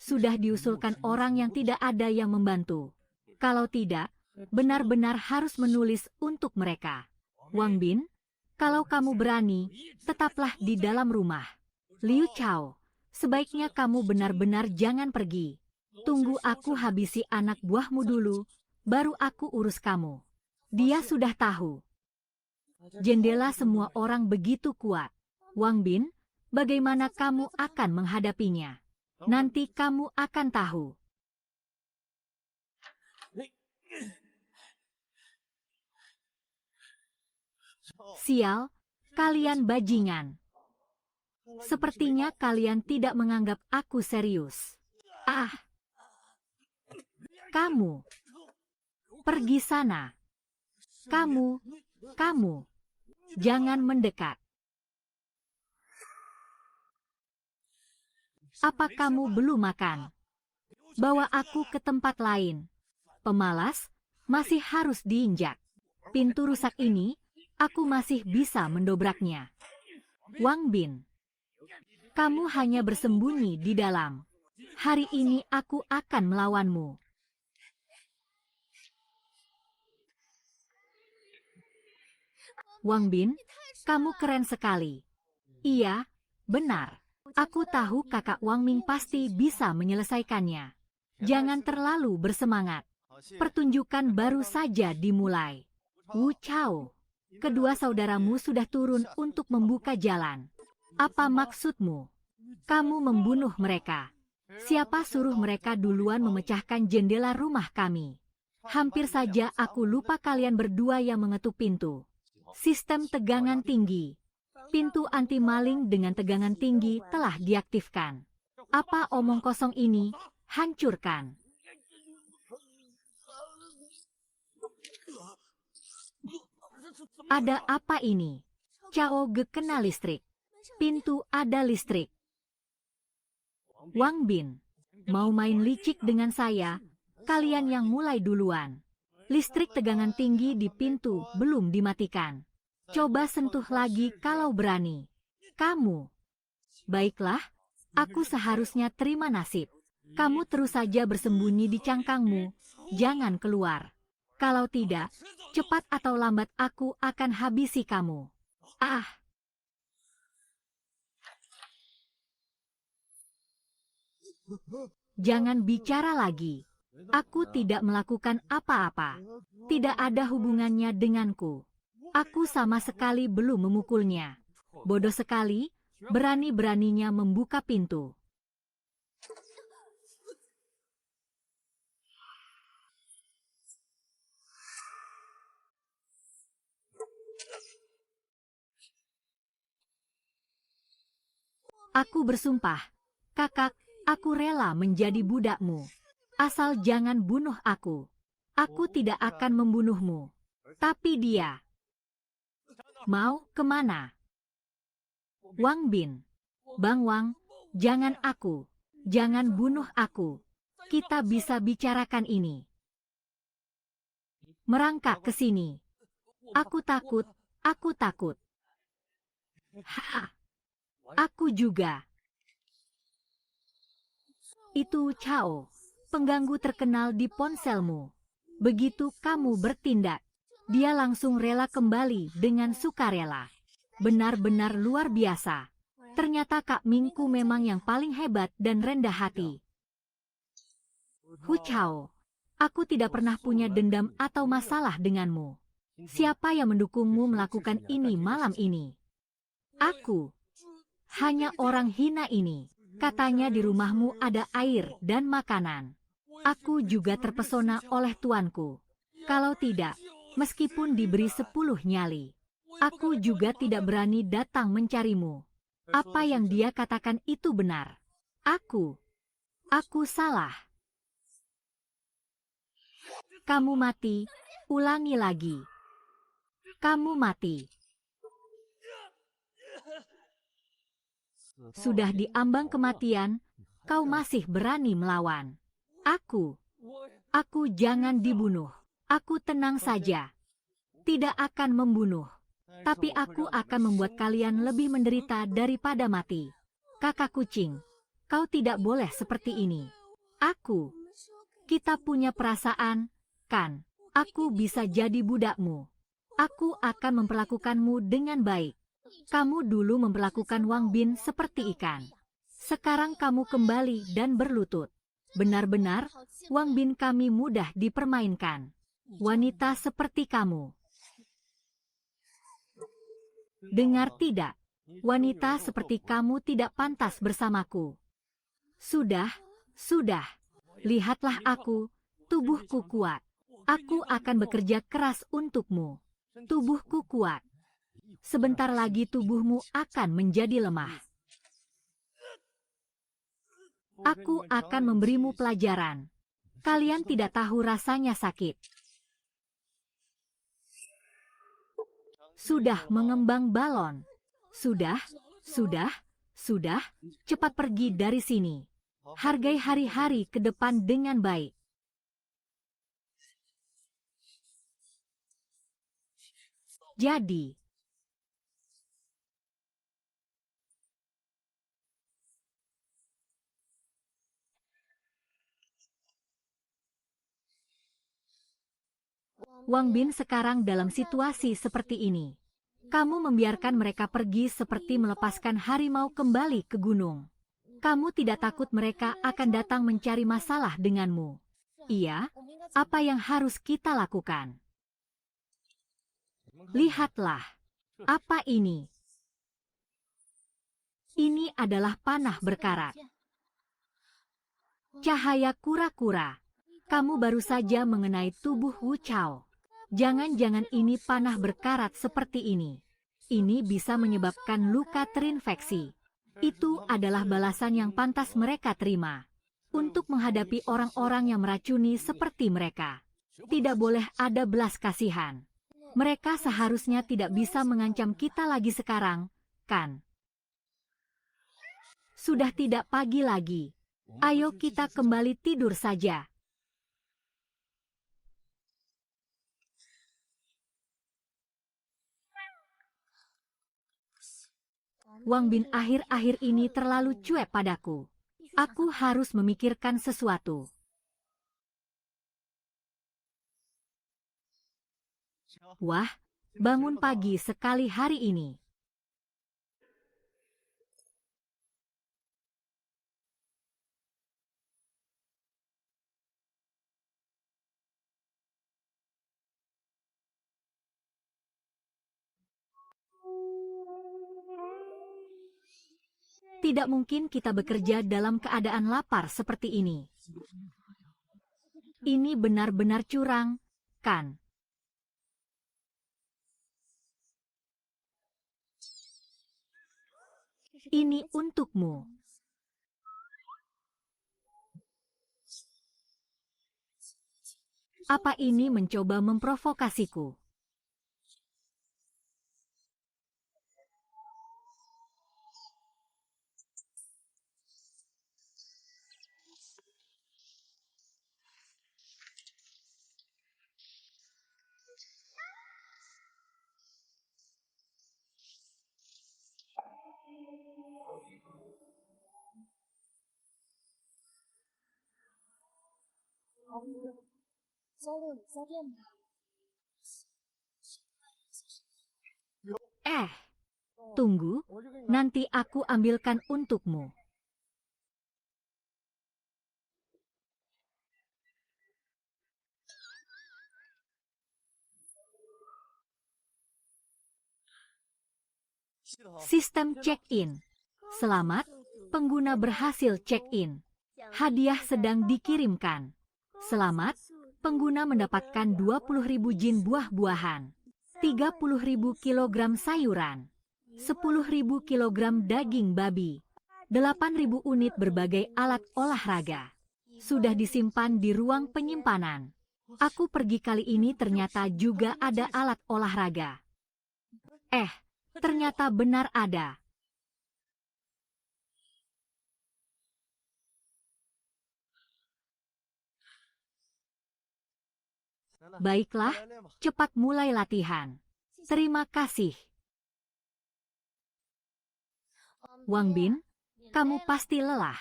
Sudah diusulkan orang yang tidak ada yang membantu. Kalau tidak, benar-benar harus menulis untuk mereka. Wang Bin, kalau kamu berani, tetaplah di dalam rumah. Liu Chao, sebaiknya kamu benar-benar jangan pergi. Tunggu aku habisi anak buahmu dulu, baru aku urus kamu. Dia sudah tahu. Jendela semua orang begitu kuat. Wang Bin, bagaimana kamu akan menghadapinya? Nanti kamu akan tahu. Sial, kalian bajingan. Sepertinya kalian tidak menganggap aku serius. Ah, kamu. Pergi sana. Kamu. Jangan mendekat. Apa kamu belum makan? Bawa aku ke tempat lain. Pemalas, masih harus diinjak. Pintu rusak ini, aku masih bisa mendobraknya. Wang Bin, kamu hanya bersembunyi di dalam. Hari ini aku akan melawanmu. Wang Bin, kamu keren sekali. Iya, benar. Aku tahu kakak Wang Ming pasti bisa menyelesaikannya. Jangan terlalu bersemangat. Pertunjukan baru saja dimulai. Wu Chao, kedua saudaramu sudah turun untuk membuka jalan. Apa maksudmu? Kamu membunuh mereka. Siapa suruh mereka duluan memecahkan jendela rumah kami? Hampir saja aku lupa kalian berdua yang mengetuk pintu. Sistem tegangan tinggi. Pintu anti maling dengan tegangan tinggi telah diaktifkan. Apa omong kosong ini? Hancurkan. Ada apa ini? Chao Ge kena listrik. Pintu ada listrik. Wang Bin, mau main licik dengan saya? Kalian yang mulai duluan. Listrik tegangan tinggi di pintu belum dimatikan. Coba sentuh lagi kalau berani. Kamu. Baiklah, aku seharusnya terima nasib. Kamu terus saja bersembunyi di cangkangmu. Jangan keluar. Kalau tidak, cepat atau lambat aku akan habisi kamu. Ah! Jangan bicara lagi. Aku tidak melakukan apa-apa. Tidak ada hubungannya denganku. Aku sama sekali belum memukulnya. Bodoh sekali, berani-beraninya membuka pintu. Aku bersumpah, kakak, aku rela menjadi budakmu. Asal jangan bunuh aku. Aku tidak akan membunuhmu. Tapi dia... Mau kemana? Wang Bin. Bang Wang, jangan aku. Jangan bunuh aku. Kita bisa bicarakan ini. Merangkak ke sini. Aku takut, aku takut. Ha! Aku juga. Itu Chao, pengganggu terkenal di ponselmu. Begitu kamu bertindak, dia langsung rela kembali dengan sukarela. Benar-benar luar biasa. Ternyata Kak Mingku memang yang paling hebat dan rendah hati. Hu Chao, aku tidak pernah punya dendam atau masalah denganmu. Siapa yang mendukungmu melakukan ini malam ini? Aku. Hanya orang hina ini. Katanya di rumahmu ada air dan makanan. Aku juga terpesona oleh tuanku. Kalau tidak, meskipun diberi 10 nyali, aku juga tidak berani datang mencarimu. Apa yang dia katakan itu benar. Aku salah. Kamu mati, ulangi lagi. Kamu mati. Sudah di ambang kematian, kau masih berani melawan. Aku jangan dibunuh. Aku tenang saja. Tidak akan membunuh. Tapi aku akan membuat kalian lebih menderita daripada mati. Kakak kucing, kau tidak boleh seperti ini. Kita punya perasaan, kan? Aku bisa jadi budakmu. Aku akan memperlakukanmu dengan baik. Kamu dulu memperlakukan Wang Bin seperti ikan. Sekarang kamu kembali dan berlutut. Benar-benar, Wang Bin kami mudah dipermainkan. Wanita seperti kamu. Dengar tidak? Wanita seperti kamu tidak pantas bersamaku. Sudah. Lihatlah aku, tubuhku kuat. Aku akan bekerja keras untukmu. Tubuhku kuat. Sebentar lagi tubuhmu akan menjadi lemah. Aku akan memberimu pelajaran. Kalian tidak tahu rasanya sakit. Sudah mengembang balon. Sudah. Cepat pergi dari sini. Hargai hari-hari ke depan dengan baik. Jadi, Wang Bin sekarang dalam situasi seperti ini. Kamu membiarkan mereka pergi seperti melepaskan harimau kembali ke gunung. Kamu tidak takut mereka akan datang mencari masalah denganmu. Iya, apa yang harus kita lakukan? Lihatlah, apa ini? Ini adalah panah berkarat. Cahaya kura-kura. Kamu baru saja mengenai tubuh Wu Chao. Jangan-jangan ini panah berkarat seperti ini. Ini bisa menyebabkan luka terinfeksi. Itu adalah balasan yang pantas mereka terima. Untuk menghadapi orang-orang yang meracuni seperti mereka. Tidak boleh ada belas kasihan. Mereka seharusnya tidak bisa mengancam kita lagi sekarang, kan? Sudah tidak pagi lagi. Ayo kita kembali tidur saja. Wang Bin akhir-akhir ini terlalu cuek padaku. Aku harus memikirkan sesuatu. Wah, bangun pagi sekali hari ini. Tidak mungkin kita bekerja dalam keadaan lapar seperti ini. Ini benar-benar curang, kan? Ini untukmu. Apa ini mencoba memprovokasiku? Tunggu, nanti aku ambilkan untukmu. Sistem check-in. Selamat, pengguna berhasil check-in. Hadiah sedang dikirimkan. Selamat, pengguna mendapatkan 20.000 jin buah-buahan, 30.000 kilogram sayuran, 10.000 kilogram daging babi, 8.000 unit berbagai alat olahraga. Sudah disimpan di ruang penyimpanan. Aku pergi kali ini ternyata juga ada alat olahraga. Ternyata benar ada. Baiklah, cepat mulai latihan. Terima kasih. Wang Bin, kamu pasti lelah.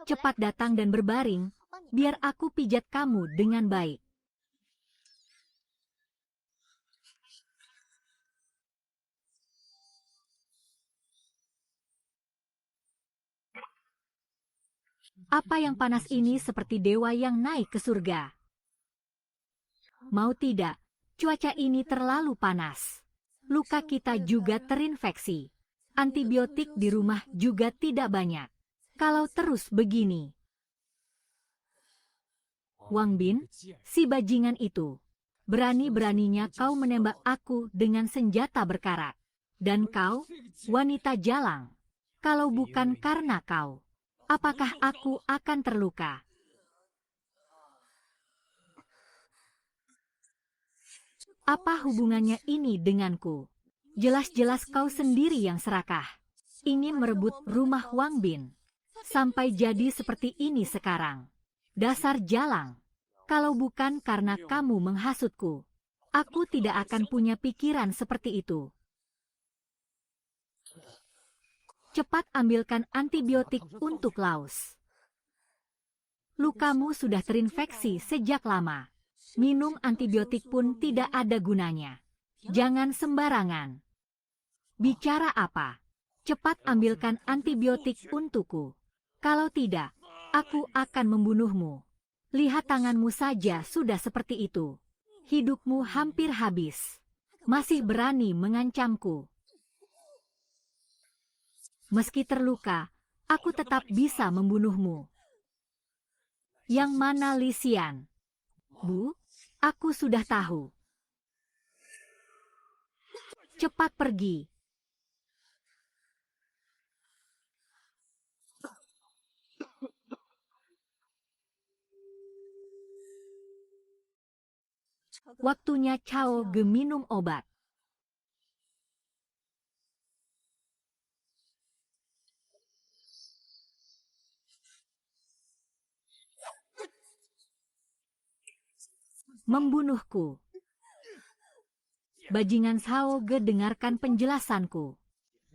Cepat datang dan berbaring, biar aku pijat kamu dengan baik. Apa yang panas ini seperti dewa yang naik ke surga? Mau tidak, cuaca ini terlalu panas. Luka kita juga terinfeksi. Antibiotik di rumah juga tidak banyak. Kalau terus begini. Wang Bin, si bajingan itu. Berani-beraninya kau menembak aku dengan senjata berkarat. Dan kau, wanita jalang. Kalau bukan karena kau, apakah aku akan terluka? Apa hubungannya ini denganku? Jelas-jelas kau sendiri yang serakah. Ingin merebut rumah Wang Bin. Sampai jadi seperti ini sekarang. Dasar jalang. Kalau bukan karena kamu menghasutku, aku tidak akan punya pikiran seperti itu. Cepat ambilkan antibiotik untuk Laos. Lukamu sudah terinfeksi sejak lama. Minum antibiotik pun tidak ada gunanya. Jangan sembarangan. Bicara apa? Cepat ambilkan antibiotik untukku. Kalau tidak, aku akan membunuhmu. Lihat tanganmu saja sudah seperti itu. Hidupmu hampir habis. Masih berani mengancamku. Meski terluka, aku tetap bisa membunuhmu. Yang mana Li Xian? Bu, aku sudah tahu. Cepat pergi. Waktunya Cao Ge minum obat. Membunuhku. Bajingan Cao Ge, dengarkan penjelasanku.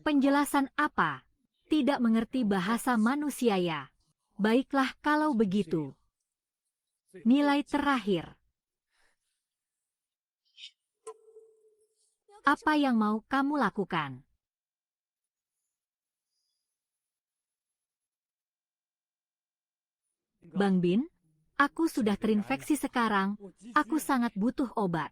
Penjelasan apa? Tidak mengerti bahasa manusia ya? Baiklah kalau begitu. Nilai terakhir. Apa yang mau kamu lakukan? Bang Bin, aku sudah terinfeksi sekarang. Aku sangat butuh obat.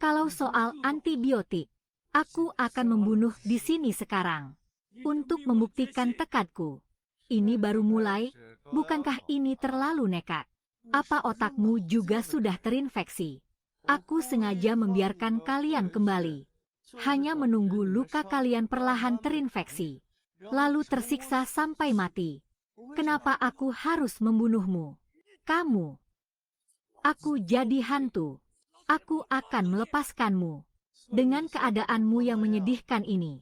Kalau soal antibiotik, aku akan membunuh di sini sekarang. Untuk membuktikan tekadku. Ini baru mulai, bukankah ini terlalu nekat? Apa otakmu juga sudah terinfeksi? Aku sengaja membiarkan kalian kembali. Hanya menunggu luka kalian perlahan terinfeksi. Lalu tersiksa sampai mati. Kenapa aku harus membunuhmu? Kamu. Aku jadi hantu. Aku akan melepaskanmu. Dengan keadaanmu yang menyedihkan ini.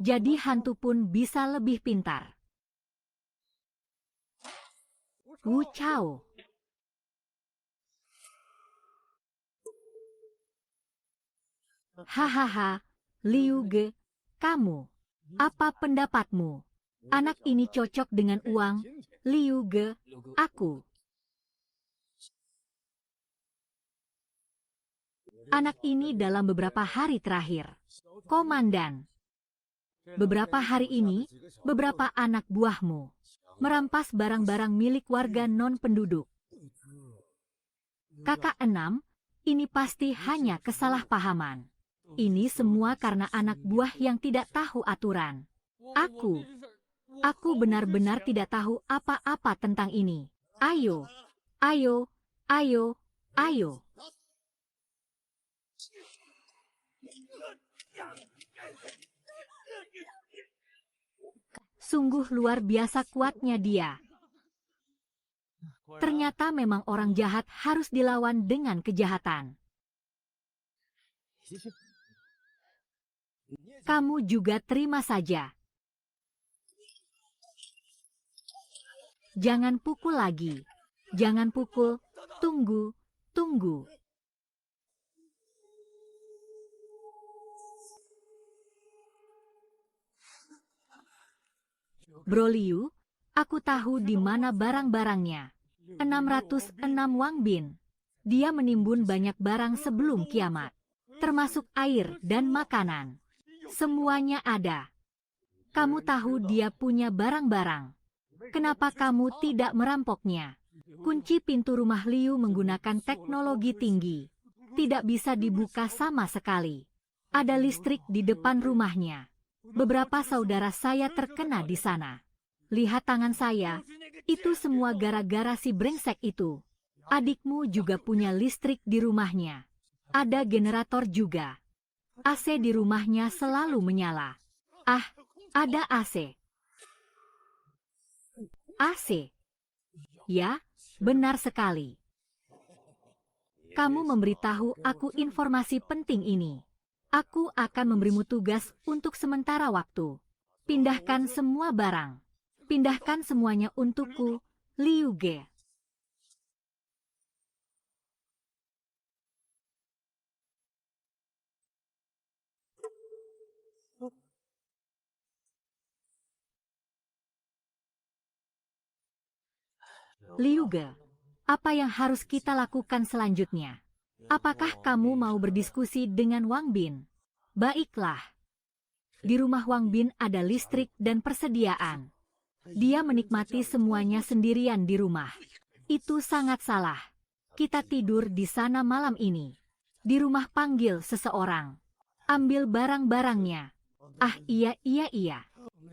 Jadi hantu pun bisa lebih pintar. Wu Chao. Hahaha, Liu Ge, kamu. Apa pendapatmu? Anak ini cocok dengan uang. Liu Ge, aku. Anak ini dalam beberapa hari terakhir. Komandan. Beberapa hari ini, beberapa anak buahmu merampas barang-barang milik warga non-penduduk. Kakak enam, ini pasti hanya kesalahpahaman. Ini semua karena anak buah yang tidak tahu aturan. Aku benar-benar tidak tahu apa-apa tentang ini. Ayo, ayo, ayo, ayo. Sungguh luar biasa kuatnya dia. Ternyata memang orang jahat harus dilawan dengan kejahatan. Kamu juga terima saja. Jangan pukul lagi. Jangan pukul. Tunggu, tunggu. Bro Liu, aku tahu di mana barang-barangnya. 606 Wang Bin. Dia menimbun banyak barang sebelum kiamat. Termasuk air dan makanan. Semuanya ada. Kamu tahu dia punya barang-barang. Kenapa kamu tidak merampoknya? Kunci pintu rumah Liu menggunakan teknologi tinggi. Tidak bisa dibuka sama sekali. Ada listrik di depan rumahnya. Beberapa saudara saya terkena di sana. Lihat tangan saya. Itu semua gara-gara si brengsek itu. Adikmu juga punya listrik di rumahnya. Ada generator juga. AC di rumahnya selalu menyala. Ah, ada AC. AC. Ya, benar sekali. Kamu memberitahu aku informasi penting ini. Aku akan memberimu tugas untuk sementara waktu. Pindahkan semua barang. Pindahkan semuanya untukku, Liu Ge. Liu Ge, apa yang harus kita lakukan selanjutnya? Apakah kamu mau berdiskusi dengan Wang Bin? Baiklah. Di rumah Wang Bin ada listrik dan persediaan. Dia menikmati semuanya sendirian di rumah. Itu sangat salah. Kita tidur di sana malam ini. Di rumah panggil seseorang. Ambil barang-barangnya. Ah iya.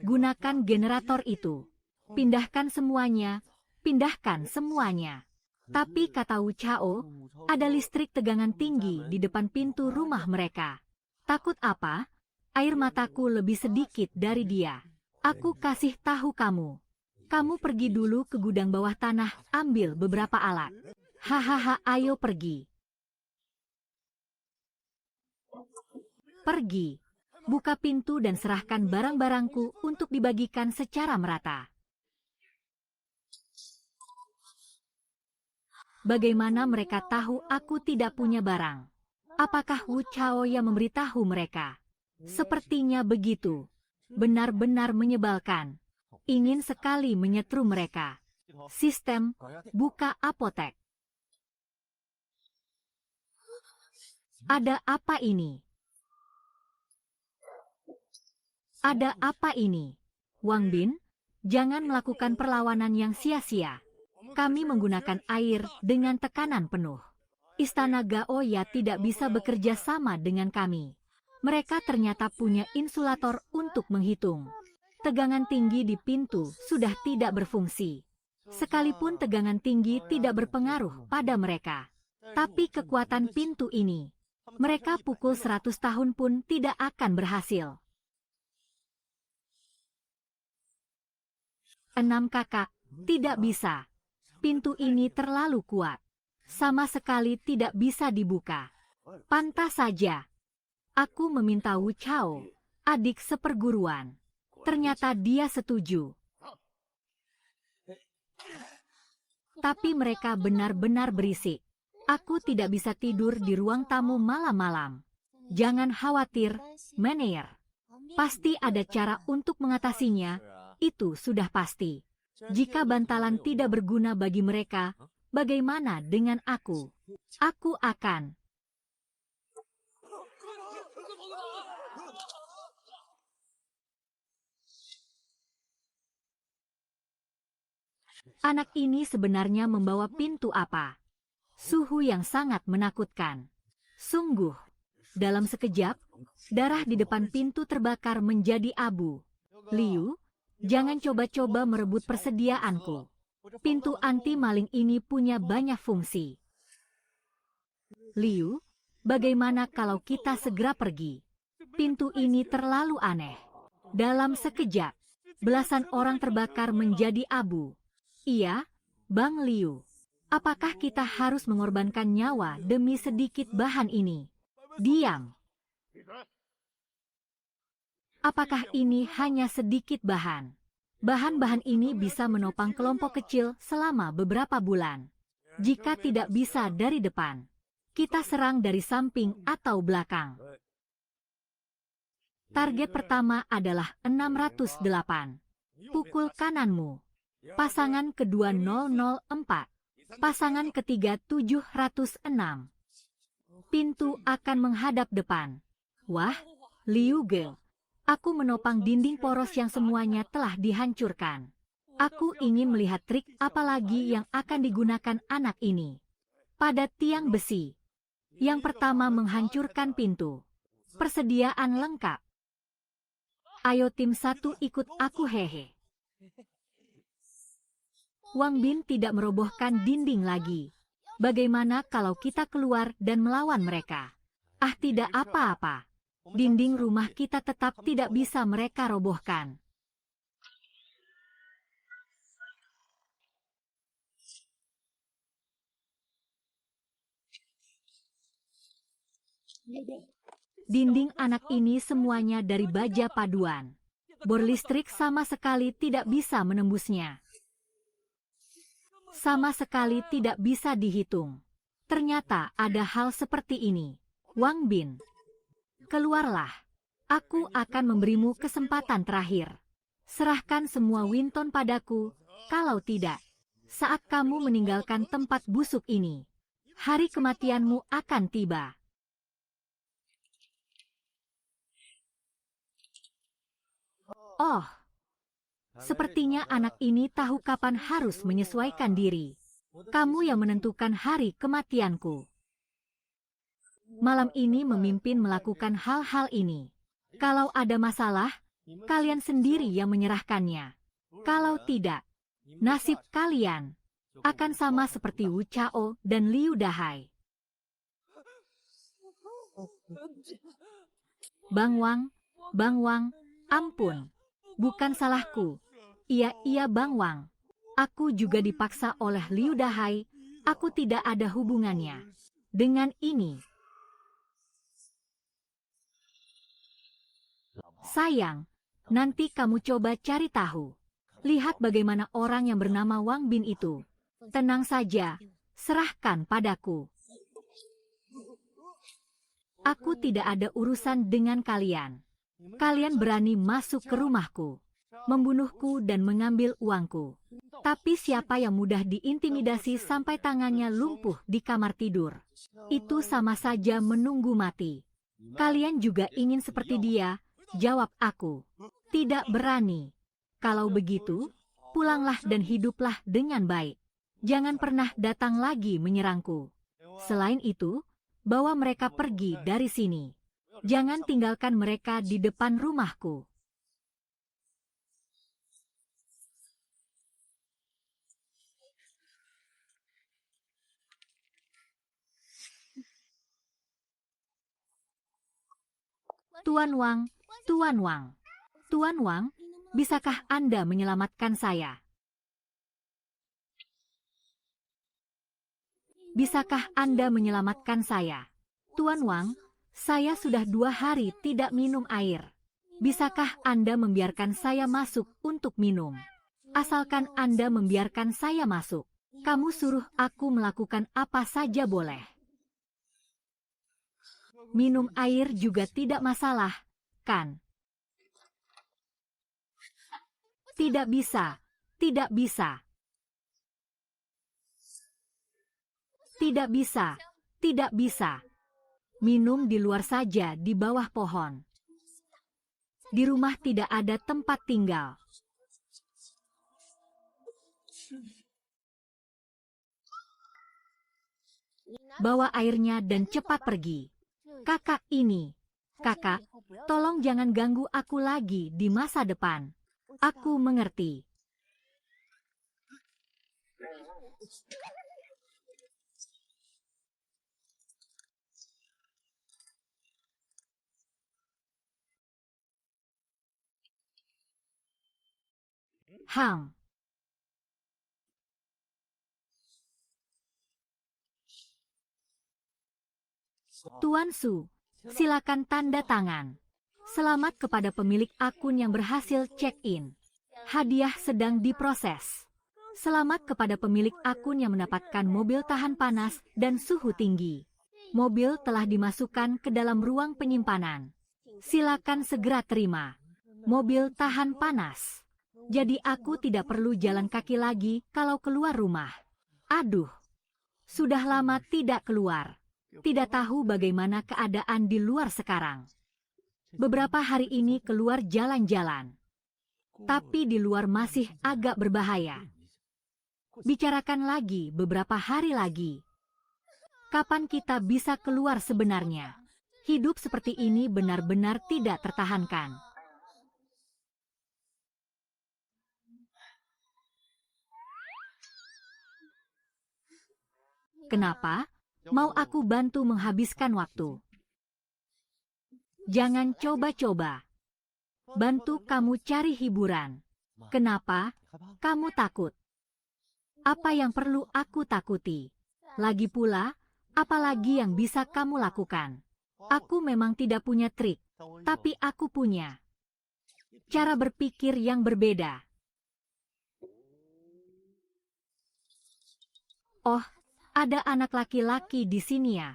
Gunakan generator itu. Pindahkan semuanya. Pindahkan semuanya. Tapi kata Wu Chao, ada listrik tegangan tinggi di depan pintu rumah mereka. Takut apa? Air mataku lebih sedikit dari dia. Aku kasih tahu kamu. Kamu pergi dulu ke gudang bawah tanah, ambil beberapa alat. Hahaha, ayo pergi. Pergi. Buka pintu dan serahkan barang-barangku untuk dibagikan secara merata. Bagaimana mereka tahu aku tidak punya barang? Apakah Wu Chao yang memberitahu mereka? Sepertinya begitu. Benar-benar menyebalkan. Ingin sekali menyetrum mereka. Sistem, buka apotek. Ada apa ini? Ada apa ini? Wang Bin, jangan melakukan perlawanan yang sia-sia. Kami menggunakan air dengan tekanan penuh. Istana Gaoya tidak bisa bekerja sama dengan kami. Mereka ternyata punya insulator untuk menghitung. Tegangan tinggi di pintu sudah tidak berfungsi. Sekalipun tegangan tinggi tidak berpengaruh pada mereka. Tapi kekuatan pintu ini, mereka pukul 100 tahun pun tidak akan berhasil. 6 kakak, tidak bisa. Pintu ini terlalu kuat. Sama sekali tidak bisa dibuka. Pantas saja. Aku meminta Wu Chao, adik seperguruan. Ternyata dia setuju. Tapi mereka benar-benar berisik. Aku tidak bisa tidur di ruang tamu malam-malam. Jangan khawatir, Meneer. Pasti ada cara untuk mengatasinya, itu sudah pasti. Jika bantalan tidak berguna bagi mereka, bagaimana dengan aku? Aku akan... Anak ini sebenarnya membawa pintu apa? Suhu yang sangat menakutkan. Sungguh, dalam sekejap, darah di depan pintu terbakar menjadi abu. Liu, Jangan coba-coba merebut persediaanku. Pintu anti maling ini punya banyak fungsi. Liu, bagaimana kalau kita segera pergi? Pintu ini terlalu aneh. Dalam sekejap, belasan orang terbakar menjadi abu. Iya, Bang Liu. Apakah kita harus mengorbankan nyawa demi sedikit bahan ini? Diam. Apakah ini hanya sedikit bahan? Bahan-bahan ini bisa menopang kelompok kecil selama beberapa bulan. Jika tidak bisa dari depan, kita serang dari samping atau belakang. Target pertama adalah 608. Pukul kananmu. Pasangan kedua 004. Pasangan ketiga 706. Pintu akan menghadap depan. Wah, Liu Ge. Aku menopang dinding poros yang semuanya telah dihancurkan. Aku ingin melihat trik apa lagi yang akan digunakan anak ini. Pada tiang besi. Yang pertama menghancurkan pintu. Persediaan lengkap. Ayo tim 1 ikut aku hehe. Wang Bin tidak merobohkan dinding lagi. Bagaimana kalau kita keluar dan melawan mereka? Ah, tidak apa-apa. Dinding rumah kita tetap tidak bisa mereka robohkan. Dinding anak ini semuanya dari baja paduan. Bor listrik sama sekali tidak bisa menembusnya. Sama sekali tidak bisa dihitung. Ternyata ada hal seperti ini. Wang Bin, keluarlah. Aku akan memberimu kesempatan terakhir. Serahkan semua Winton padaku, kalau tidak, saat kamu meninggalkan tempat busuk ini, hari kematianmu akan tiba. Oh, sepertinya anak ini tahu kapan harus menyesuaikan diri. Kamu yang menentukan hari kematianku. Malam ini memimpin melakukan hal-hal ini. Kalau ada masalah, kalian sendiri yang menyerahkannya. Kalau tidak, nasib kalian akan sama seperti Wu Chao dan Liu Dahai. Bang Wang, ampun. Bukan salahku. Iya Bang Wang. Aku juga dipaksa oleh Liu Dahai. Aku tidak ada hubungannya dengan ini. Sayang, nanti kamu coba cari tahu. Lihat bagaimana orang yang bernama Wang Bin itu. Tenang saja, serahkan padaku. Aku tidak ada urusan dengan kalian. Kalian berani masuk ke rumahku, membunuhku dan mengambil uangku. Tapi siapa yang mudah diintimidasi sampai tangannya lumpuh di kamar tidur? Itu sama saja menunggu mati. Kalian juga ingin seperti dia? Jawab aku. Tidak berani. Kalau begitu, pulanglah dan hiduplah dengan baik. Jangan pernah datang lagi menyerangku. Selain itu, bawa mereka pergi dari sini. Jangan tinggalkan mereka di depan rumahku. Tuan Wang, bisakah Anda menyelamatkan saya? Bisakah Anda menyelamatkan saya? Tuan Wang, saya sudah 2 hari tidak minum air. Bisakah Anda membiarkan saya masuk untuk minum? Asalkan Anda membiarkan saya masuk. Kamu suruh aku melakukan apa saja boleh. Minum air juga tidak masalah, kan? Tidak bisa, tidak bisa. Tidak bisa, tidak bisa. Minum di luar saja di bawah pohon. Di rumah tidak ada tempat tinggal. Bawa airnya dan cepat pergi. Kakak, tolong jangan ganggu aku lagi di masa depan. Aku mengerti. Hang. Tuan Su, silakan tanda tangan. Selamat kepada pemilik akun yang berhasil check-in. Hadiah sedang diproses. Selamat kepada pemilik akun yang mendapatkan mobil tahan panas dan suhu tinggi. Mobil telah dimasukkan ke dalam ruang penyimpanan. Silakan segera terima. Mobil tahan panas. Jadi aku tidak perlu jalan kaki lagi kalau keluar rumah. Aduh, sudah lama tidak keluar. Tidak tahu bagaimana keadaan di luar sekarang. Beberapa hari ini keluar jalan-jalan. Tapi di luar masih agak berbahaya. Bicarakan lagi beberapa hari lagi. Kapan kita bisa keluar sebenarnya? Hidup seperti ini benar-benar tidak tertahankan. Kenapa? Mau aku bantu menghabiskan waktu? Jangan coba-coba. Bantu kamu cari hiburan. Kenapa? Kamu takut. Apa yang perlu aku takuti? Lagi pula, apalagi yang bisa kamu lakukan? Aku memang tidak punya trik, tapi aku punya cara berpikir yang berbeda. Oh, ada anak laki-laki di sini ya.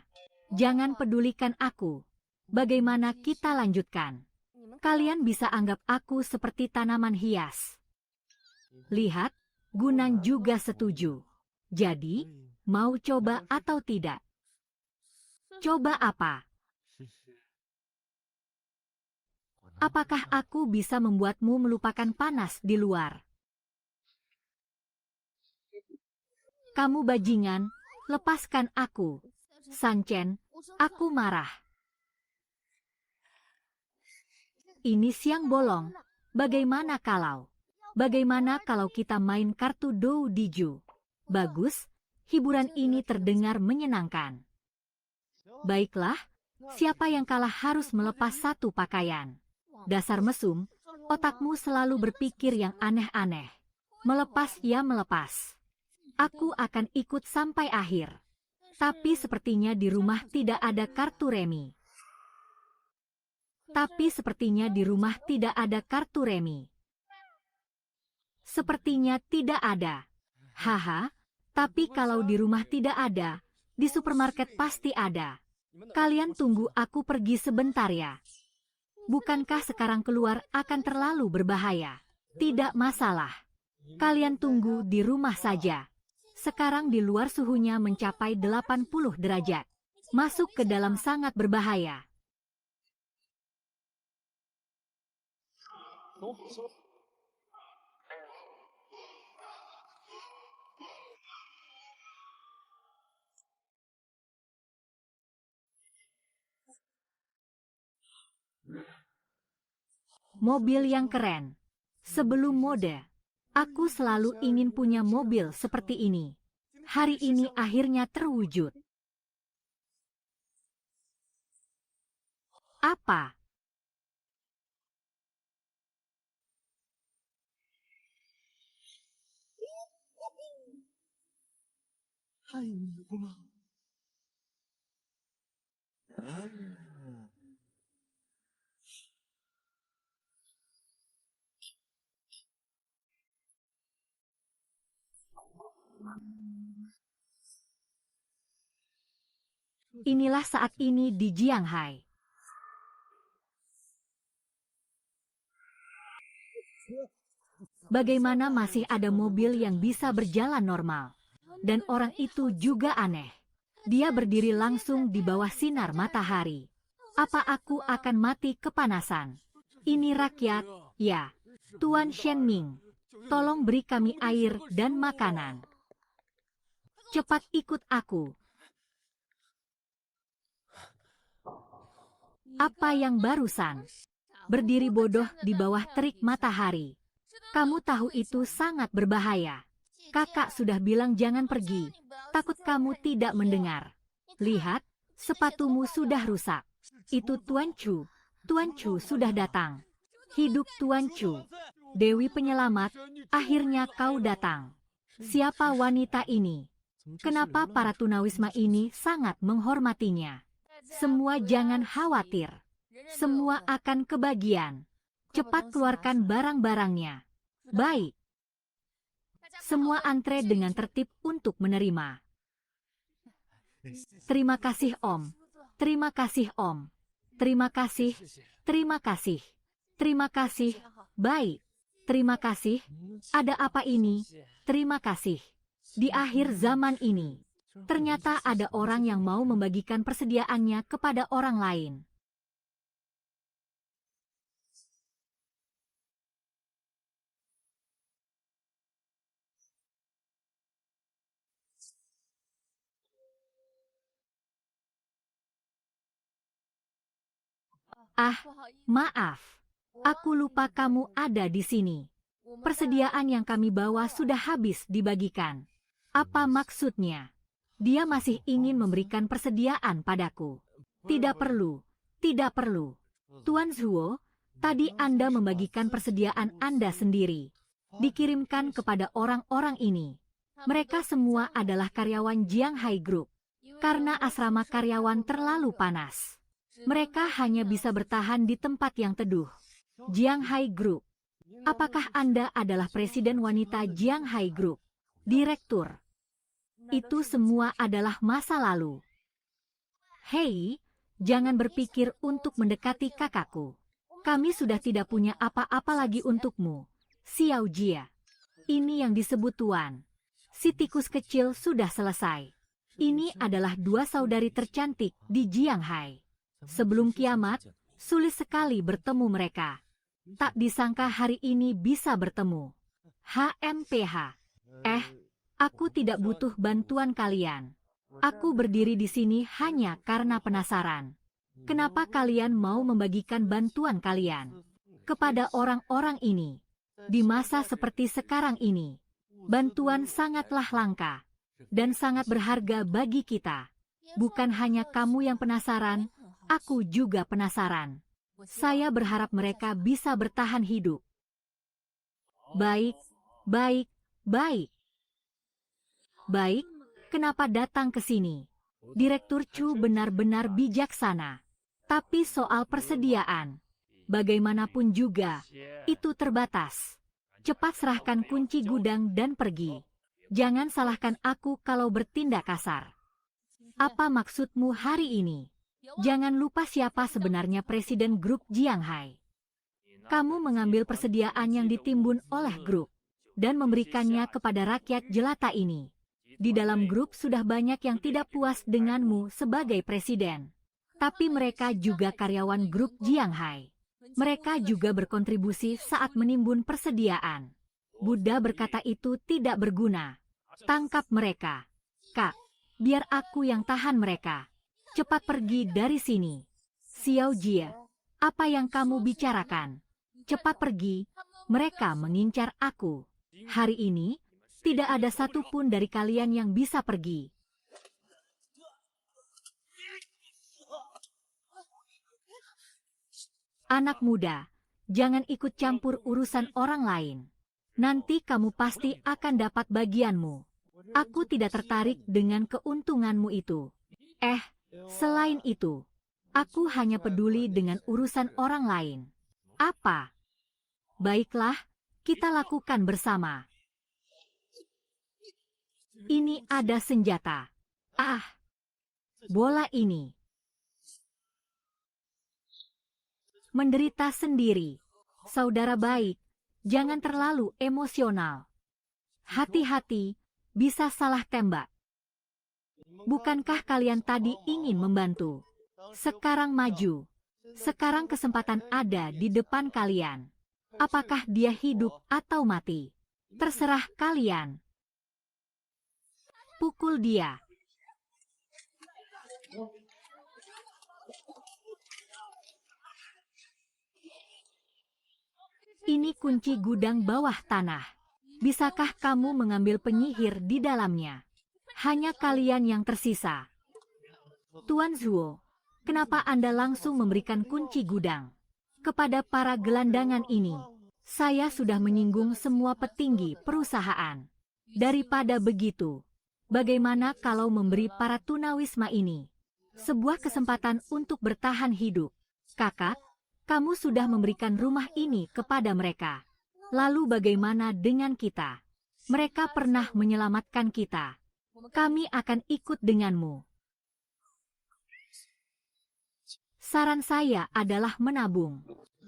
Jangan pedulikan aku. Bagaimana kita lanjutkan? Kalian bisa anggap aku seperti tanaman hias. Lihat, Gunan juga setuju. Jadi, mau coba atau tidak? Coba apa? Apakah aku bisa membuatmu melupakan panas di luar? Kamu bajingan, lepaskan aku. Sanchen, aku marah. Ini siang bolong. Bagaimana kalau? Bagaimana kalau kita main kartu Dou Diju? Bagus, hiburan ini terdengar menyenangkan. Baiklah, siapa yang kalah harus melepas satu pakaian. Dasar mesum, otakmu selalu berpikir yang aneh-aneh. Melepas ya melepas. Aku akan ikut sampai akhir. Tapi sepertinya di rumah tidak ada kartu remi. Sepertinya tidak ada. Haha, tapi kalau di rumah tidak ada, di supermarket pasti ada. Kalian tunggu aku pergi sebentar ya. Bukankah sekarang keluar akan terlalu berbahaya? Tidak masalah. Kalian tunggu di rumah saja. Sekarang di luar suhunya mencapai 80 derajat. Masuk ke dalam sangat berbahaya. Mobil yang keren. Sebelum mode, aku selalu ingin punya mobil seperti ini. Hari ini akhirnya terwujud. Apa? Inilah saat ini di Jianghai. Bagaimana masih ada mobil yang bisa berjalan normal? Dan orang itu juga aneh. Dia berdiri langsung di bawah sinar matahari. Apa aku akan mati kepanasan? Ini rakyat, ya. Tuan Shenming, tolong beri kami air dan makanan. Cepat ikut aku. Apa yang barusan? Berdiri bodoh di bawah terik matahari. Kamu tahu itu sangat berbahaya. Kakak sudah bilang jangan pergi. Takut kamu tidak mendengar. Lihat, sepatumu sudah rusak. Itu Tuan Chu. Tuan Chu sudah datang. Hidup Tuan Chu. Dewi Penyelamat, akhirnya kau datang. Siapa wanita ini? Kenapa para tunawisma ini sangat menghormatinya? Semua jangan khawatir. Semua akan kebagian. Cepat keluarkan barang-barangnya. Baik. Semua antre dengan tertib untuk menerima. Terima kasih Om. Terima kasih Om. Terima kasih. Terima kasih. Terima kasih. Baik. Terima kasih. Ada apa ini? Terima kasih. Di akhir zaman ini, ternyata ada orang yang mau membagikan persediaannya kepada orang lain. Ah, maaf. Aku lupa kamu ada di sini. Persediaan yang kami bawa sudah habis dibagikan. Apa maksudnya? Dia masih ingin memberikan persediaan padaku. Tidak perlu, tidak perlu. Tuan Zhuo, tadi Anda membagikan persediaan Anda sendiri. Dikirimkan kepada orang-orang ini. Mereka semua adalah karyawan Jianghai Group. Karena asrama karyawan terlalu panas, mereka hanya bisa bertahan di tempat yang teduh. Jianghai Group. Apakah Anda adalah presiden wanita Jianghai Group? Direktur. Itu semua adalah masa lalu. Hei, jangan berpikir untuk mendekati kakakku. Kami sudah tidak punya apa-apa lagi untukmu, Xiao Jia. Ini yang disebut Tuan. Si tikus kecil sudah selesai. Ini adalah dua saudari tercantik di Jianghai. Sebelum kiamat, sulit sekali bertemu mereka. Tak disangka hari ini bisa bertemu. HMPH. Aku tidak butuh bantuan kalian. Aku berdiri di sini hanya karena penasaran. Kenapa kalian mau membagikan bantuan kalian kepada orang-orang ini? Di masa seperti sekarang ini, bantuan sangatlah langka dan sangat berharga bagi kita. Bukan hanya kamu yang penasaran, aku juga penasaran. Saya berharap mereka bisa bertahan hidup. Baik, baik, baik. Baik, kenapa datang ke sini? Direktur Chu benar-benar bijaksana. Tapi soal persediaan, bagaimanapun juga, itu terbatas. Cepat serahkan kunci gudang dan pergi. Jangan salahkan aku kalau bertindak kasar. Apa maksudmu hari ini? Jangan lupa siapa sebenarnya presiden grup Jianghai. Kamu mengambil persediaan yang ditimbun oleh grup dan memberikannya kepada rakyat jelata ini. Di dalam grup sudah banyak yang tidak puas denganmu sebagai presiden. Tapi mereka juga karyawan grup Jianghai. Mereka juga berkontribusi saat menimbun persediaan. Buddha berkata itu tidak berguna. Tangkap mereka. Kak, biar aku yang tahan mereka. Cepat pergi dari sini. Xiao Jia, apa yang kamu bicarakan? Cepat pergi, mereka mengincar aku. Hari ini, tidak ada satupun dari kalian yang bisa pergi. Anak muda, jangan ikut campur urusan orang lain. Nanti kamu pasti akan dapat bagianmu. Aku tidak tertarik dengan keuntunganmu itu. Selain itu, aku hanya peduli dengan urusan orang lain. Apa? Baiklah, kita lakukan bersama. Ini ada senjata. Bola ini. Menderita sendiri. Saudara baik, jangan terlalu emosional. Hati-hati, bisa salah tembak. Bukankah kalian tadi ingin membantu? Sekarang maju. Sekarang kesempatan ada di depan kalian. Apakah dia hidup atau mati? Terserah kalian. Pukul dia. Ini kunci gudang bawah tanah. Bisakah kamu mengambil penyihir di dalamnya? Hanya kalian yang tersisa. Tuan Zuo, kenapa Anda langsung memberikan kunci gudang kepada para gelandangan ini? Saya sudah menyinggung semua petinggi perusahaan. Daripada begitu, bagaimana kalau memberi para tunawisma ini sebuah kesempatan untuk bertahan hidup? Kakak, kamu sudah memberikan rumah ini kepada mereka. Lalu bagaimana dengan kita? Mereka pernah menyelamatkan kita. Kami akan ikut denganmu. Saran saya adalah menabung.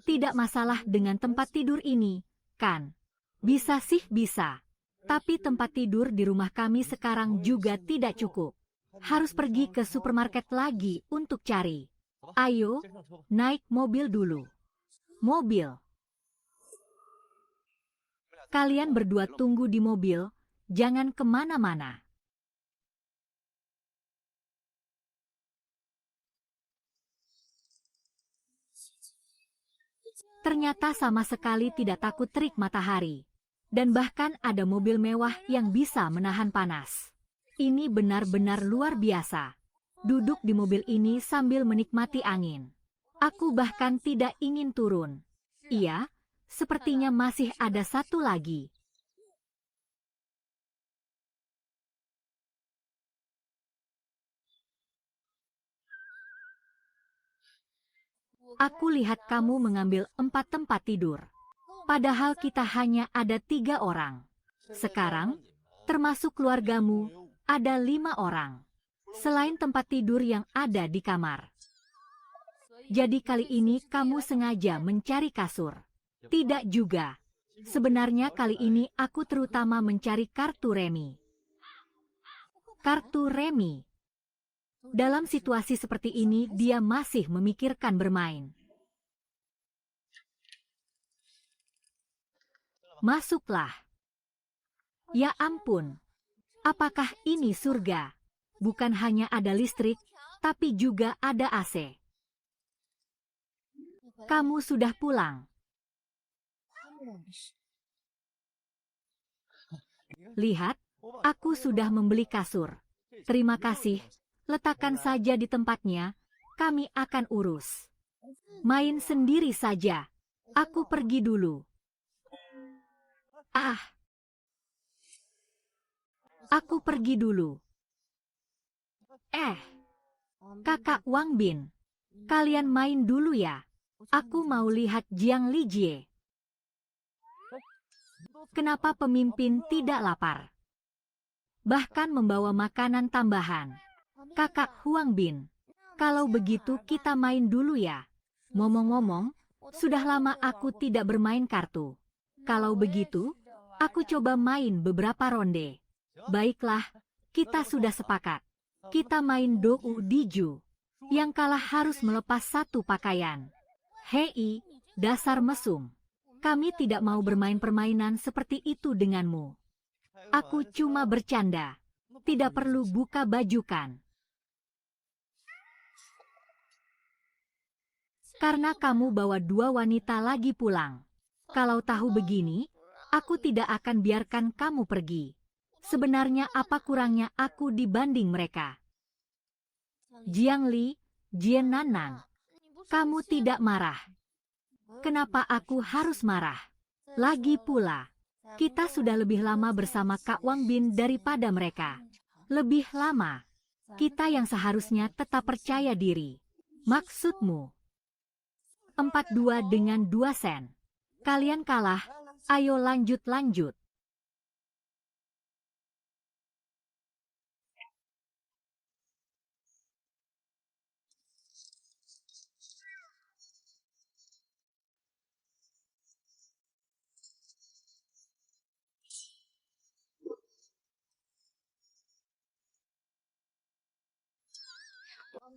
Tidak masalah dengan tempat tidur ini, kan? Bisa sih bisa. Tapi tempat tidur di rumah kami sekarang juga tidak cukup. Harus pergi ke supermarket lagi untuk cari. Ayo, naik mobil dulu. Mobil. Kalian berdua tunggu di mobil, jangan kemana-mana. Ternyata sama sekali tidak takut terik matahari. Dan bahkan ada mobil mewah yang bisa menahan panas. Ini benar-benar luar biasa. Duduk di mobil ini sambil menikmati angin. Aku bahkan tidak ingin turun. Iya, sepertinya masih ada satu lagi. Aku lihat kamu mengambil 4 tempat tidur. Padahal kita hanya ada 3 orang. Sekarang, termasuk keluargamu, ada 5 orang. Selain tempat tidur yang ada di kamar. Jadi kali ini kamu sengaja mencari kasur. Tidak juga. Sebenarnya kali ini aku terutama mencari kartu remi. Kartu remi. Dalam situasi seperti ini dia masih memikirkan bermain. Masuklah. Ya ampun. Apakah ini surga? Bukan hanya ada listrik, tapi juga ada AC. Kamu sudah pulang. Lihat, aku sudah membeli kasur. Terima kasih. Letakkan saja di tempatnya, kami akan urus. Main sendiri saja. Aku pergi dulu. Aku pergi dulu. Kakak Wang Bin, kalian main dulu ya. Aku mau lihat Jiang Lijie. Kenapa pemimpin tidak lapar? Bahkan membawa makanan tambahan. Kakak Huang Bin, kalau begitu kita main dulu ya. Ngomong-ngomong, sudah lama aku tidak bermain kartu. Kalau begitu, aku coba main beberapa ronde. Baiklah, kita sudah sepakat. Kita main Dou Diju. Yang kalah harus melepas 1 pakaian. Hei, dasar mesum. Kami tidak mau bermain permainan seperti itu denganmu. Aku cuma bercanda. Tidak perlu buka baju kan? Karena kamu bawa 2 wanita lagi pulang. Kalau tahu begini, aku tidak akan biarkan kamu pergi. Sebenarnya apa kurangnya aku dibanding mereka? Jiang Li, Jian Nanan, kamu tidak marah. Kenapa aku harus marah? Lagi pula, kita sudah lebih lama bersama Kak Wang Bin daripada mereka. Lebih lama. Kita yang seharusnya tetap percaya diri. Maksudmu? 4-2 dengan 2 sen. Kalian kalah, ayo lanjut-lanjut.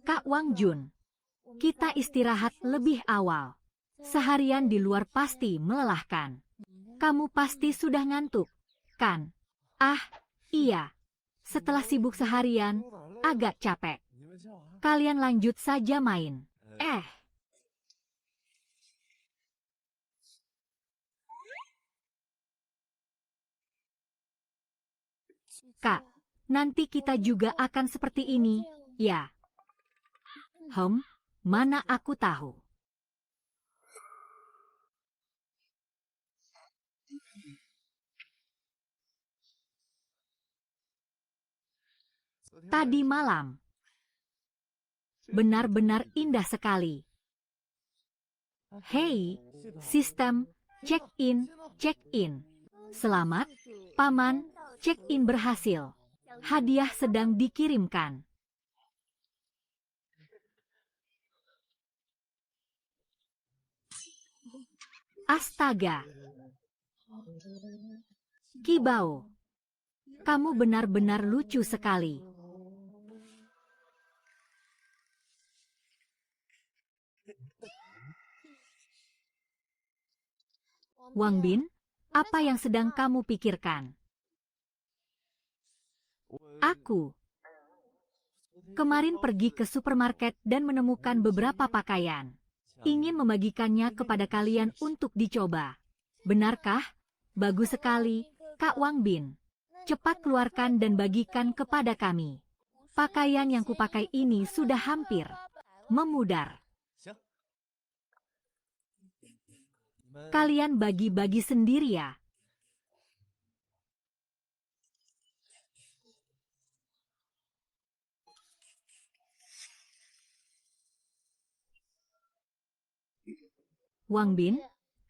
Kak Wang Jun, kita istirahat lebih awal. Seharian di luar pasti melelahkan. Kamu pasti sudah ngantuk, kan? Iya. Setelah sibuk seharian, agak capek. Kalian lanjut saja main. Nanti kita juga akan seperti ini, ya. Mana aku tahu. Tadi malam. Benar-benar indah sekali. Hei, sistem, check-in, check-in. Selamat, Paman, check-in berhasil. Hadiah sedang dikirimkan. Astaga. Kibao. Kamu benar-benar lucu sekali. Wang Bin, apa yang sedang kamu pikirkan? Aku kemarin pergi ke supermarket dan menemukan beberapa pakaian. Ingin membagikannya kepada kalian untuk dicoba. Benarkah? Bagus sekali, Kak Wang Bin. Cepat keluarkan dan bagikan kepada kami. Pakaian yang kupakai ini sudah hampir memudar. Kalian bagi-bagi sendiri ya. Wang Bin,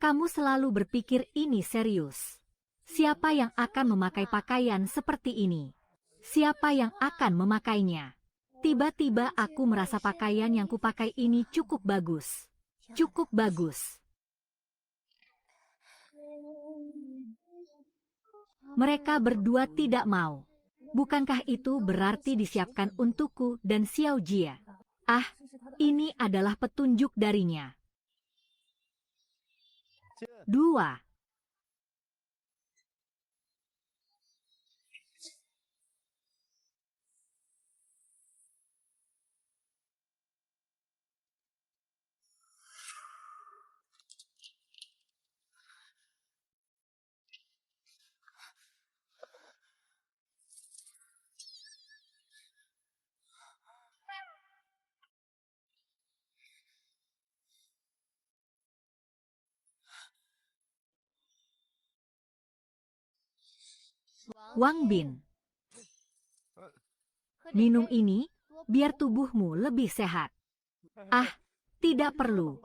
kamu selalu berpikir ini serius. Siapa yang akan memakai pakaian seperti ini? Siapa yang akan memakainya? Tiba-tiba aku merasa pakaian yang kupakai ini cukup bagus. Cukup bagus. Mereka berdua tidak mau. Bukankah itu berarti disiapkan untukku dan Xiao Jia? Ah, ini adalah petunjuk darinya. 2. Wang Bin, minum ini biar tubuhmu lebih sehat. Ah, tidak perlu.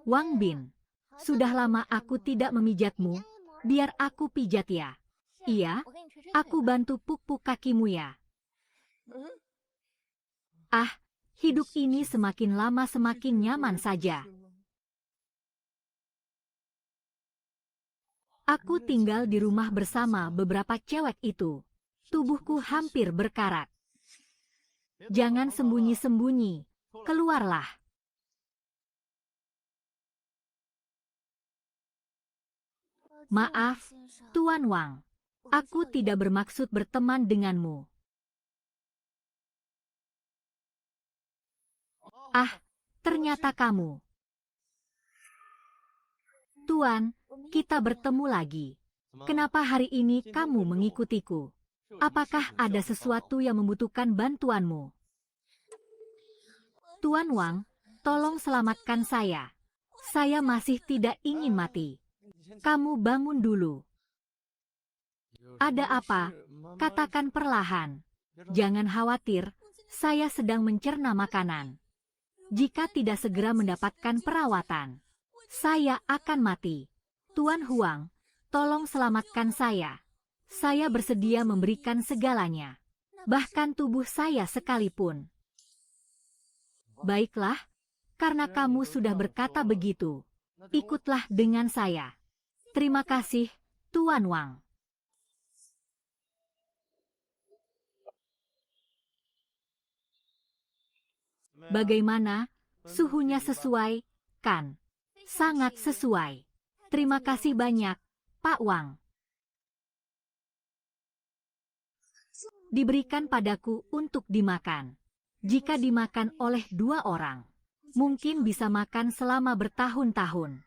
Wang Bin, sudah lama aku tidak memijatmu, biar aku pijat ya. Iya, aku bantu puk-puk kakimu ya. Ah, hidup ini semakin lama semakin nyaman saja. Aku tinggal di rumah bersama beberapa cewek itu. Tubuhku hampir berkarat. Jangan sembunyi-sembunyi. Keluarlah. Maaf, Tuan Wang. Aku tidak bermaksud berteman denganmu. Ah, ternyata kamu. Tuan, kita bertemu lagi. Kenapa hari ini kamu mengikutiku? Apakah ada sesuatu yang membutuhkan bantuanmu? Tuan Wang, tolong selamatkan saya. Saya masih tidak ingin mati. Kamu bangun dulu. Ada apa? Katakan perlahan. Jangan khawatir, saya sedang mencerna makanan. Jika tidak segera mendapatkan perawatan, saya akan mati. Tuan Huang, tolong selamatkan saya. Saya bersedia memberikan segalanya. Bahkan tubuh saya sekalipun. Baiklah, karena kamu sudah berkata begitu. Ikutlah dengan saya. Terima kasih, Tuan Wang. Bagaimana? Suhunya sesuai, kan? Sangat sesuai. Terima kasih banyak, Pak Wang. Diberikan padaku untuk dimakan. Jika dimakan oleh 2 orang, mungkin bisa makan selama bertahun-tahun.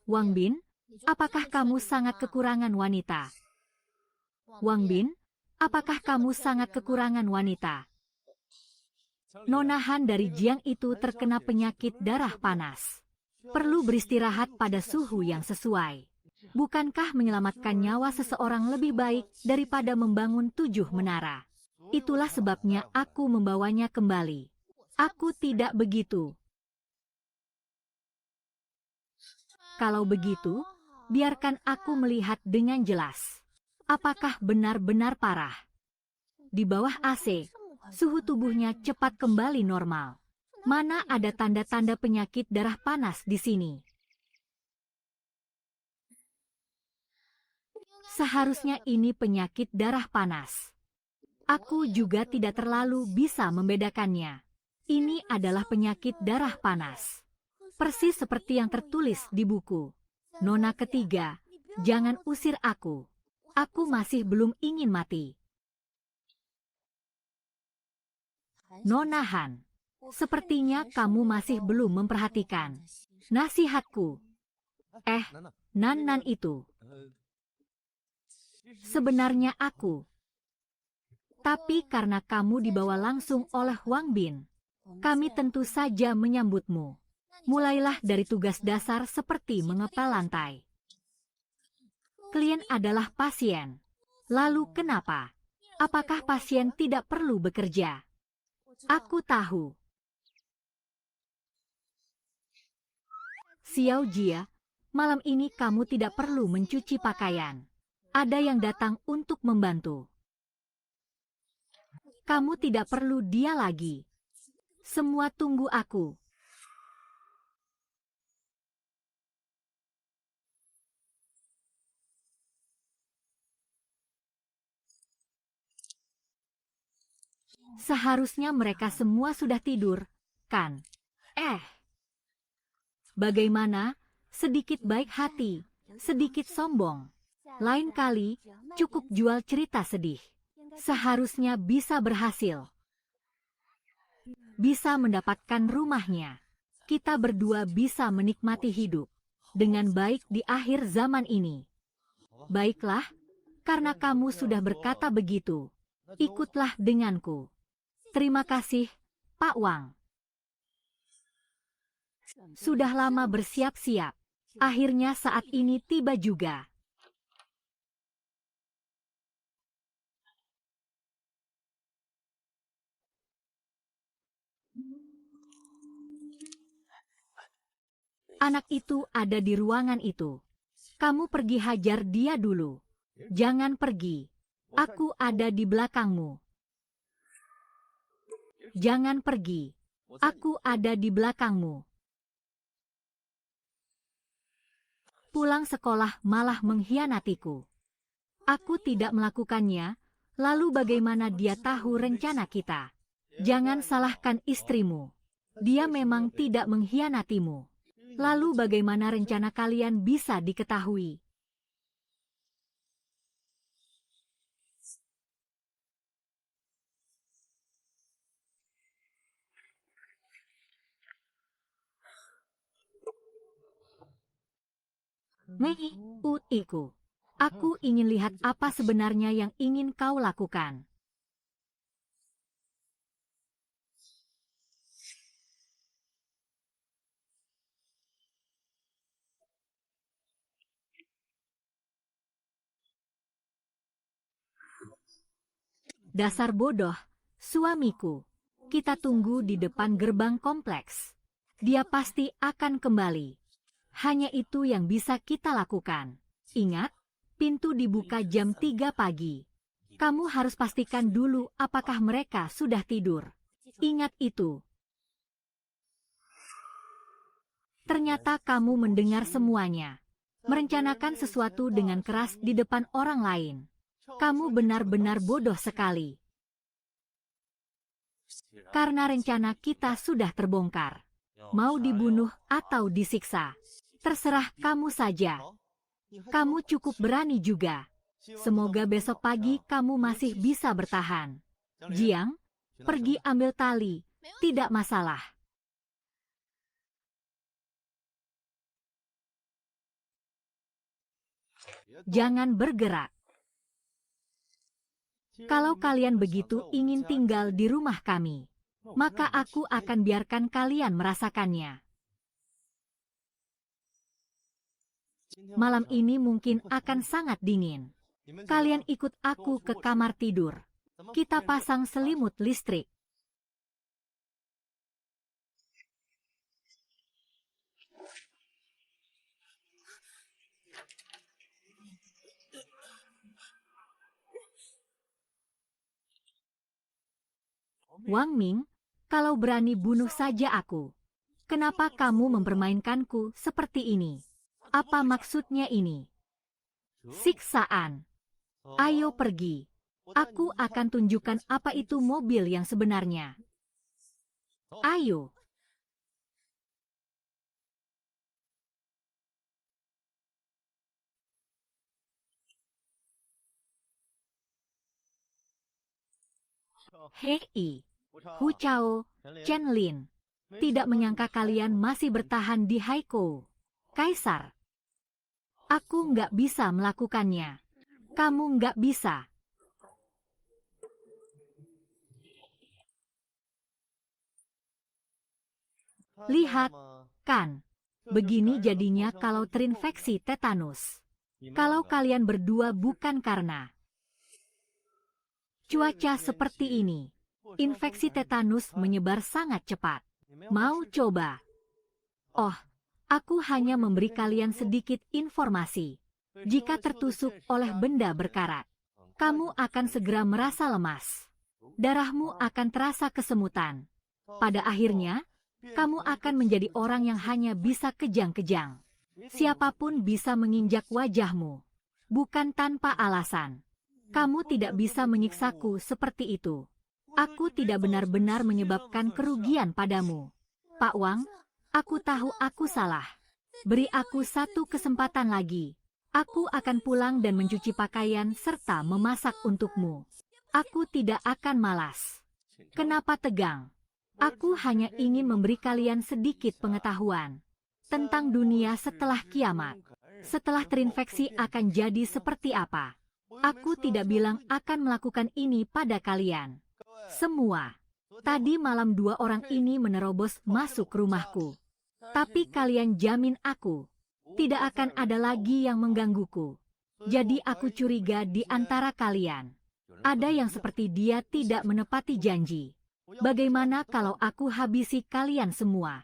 Wang Bin, apakah kamu sangat kekurangan wanita? Wang Bin, apakah kamu sangat kekurangan wanita? Nona Han dari Jiang itu terkena penyakit darah panas. Perlu beristirahat pada suhu yang sesuai. Bukankah menyelamatkan nyawa seseorang lebih baik daripada membangun 7 menara? Itulah sebabnya aku membawanya kembali. Aku tidak begitu. Kalau begitu, biarkan aku melihat dengan jelas. Apakah benar-benar parah? Di bawah AC, suhu tubuhnya cepat kembali normal. Mana ada tanda-tanda penyakit darah panas di sini? Seharusnya ini penyakit darah panas. Aku juga tidak terlalu bisa membedakannya. Ini adalah penyakit darah panas. Persis seperti yang tertulis di buku. Nona ketiga, jangan usir aku. Aku masih belum ingin mati. Nona Han, sepertinya kamu masih belum memperhatikan nasihatku. Nan itu. Sebenarnya aku. Tapi karena kamu dibawa langsung oleh Wang Bin, kami tentu saja menyambutmu. Mulailah dari tugas dasar seperti mengepel lantai. Klien adalah pasien. Lalu kenapa? Apakah pasien tidak perlu bekerja? Aku tahu. Xiao Jia, malam ini kamu tidak perlu mencuci pakaian. Ada yang datang untuk membantu. Kamu tidak perlu dia lagi. Semua tunggu aku. Seharusnya mereka semua sudah tidur, kan? Bagaimana? Sedikit baik hati, sedikit sombong. Lain kali, cukup jual cerita sedih. Seharusnya bisa berhasil. Bisa mendapatkan rumahnya. Kita berdua bisa menikmati hidup dengan baik di akhir zaman ini. Baiklah, karena kamu sudah berkata begitu, ikutlah denganku. Terima kasih, Pak Wang. Sudah lama bersiap-siap. Akhirnya saat ini tiba juga. Anak itu ada di ruangan itu. Kamu pergi hajar dia dulu. Jangan pergi. Aku ada di belakangmu. Jangan pergi. Aku ada di belakangmu. Pulang sekolah malah mengkhianatiku. Aku tidak melakukannya, lalu bagaimana dia tahu rencana kita? Jangan salahkan istrimu. Dia memang tidak mengkhianatimu. Lalu bagaimana rencana kalian bisa diketahui? Iku. Aku ingin lihat apa sebenarnya yang ingin kau lakukan. Dasar bodoh, suamiku. Kita tunggu di depan gerbang kompleks. Dia pasti akan kembali. Hanya itu yang bisa kita lakukan. Ingat, pintu dibuka jam 3 pagi. Kamu harus pastikan dulu apakah mereka sudah tidur. Ingat itu. Ternyata kamu mendengar semuanya. Merencanakan sesuatu dengan keras di depan orang lain. Kamu benar-benar bodoh sekali. Karena rencana kita sudah terbongkar. Mau dibunuh atau disiksa. Terserah kamu saja. Kamu cukup berani juga. Semoga besok pagi kamu masih bisa bertahan. Jiang, pergi ambil tali. Tidak masalah. Jangan bergerak. Kalau kalian begitu ingin tinggal di rumah kami, maka aku akan biarkan kalian merasakannya. Malam ini mungkin akan sangat dingin. Kalian ikut aku ke kamar tidur. Kita pasang selimut listrik. Wang Ming, kalau berani bunuh saja aku. Kenapa kamu mempermainkanku seperti ini? Apa maksudnya ini? Siksaan. Ayo pergi. Aku akan tunjukkan apa itu mobil yang sebenarnya. Ayo. Hei, Hu Chao, Chen Lin. Tidak menyangka kalian masih bertahan di Haikou. Kaisar. Aku nggak bisa melakukannya. Kamu nggak bisa. Lihat, kan? Begini jadinya kalau terinfeksi tetanus. Kalau kalian berdua bukan karena cuaca seperti ini, infeksi tetanus menyebar sangat cepat. Mau coba? Oh, aku hanya memberi kalian sedikit informasi. Jika tertusuk oleh benda berkarat, kamu akan segera merasa lemas. Darahmu akan terasa kesemutan. Pada akhirnya, kamu akan menjadi orang yang hanya bisa kejang-kejang. Siapapun bisa menginjak wajahmu, bukan tanpa alasan. Kamu tidak bisa menyiksaku seperti itu. Aku tidak benar-benar menyebabkan kerugian padamu. Pak Wang, aku tahu aku salah. Beri aku satu kesempatan lagi. Aku akan pulang dan mencuci pakaian serta memasak untukmu. Aku tidak akan malas. Kenapa tegang? Aku hanya ingin memberi kalian sedikit pengetahuan tentang dunia setelah kiamat. Setelah terinfeksi akan jadi seperti apa. Aku tidak bilang akan melakukan ini pada kalian. Semua. Tadi malam 2 orang ini menerobos masuk rumahku. Tapi kalian jamin aku, tidak akan ada lagi yang menggangguku. Jadi aku curiga di antara kalian. Ada yang seperti dia tidak menepati janji. Bagaimana kalau aku habisi kalian semua?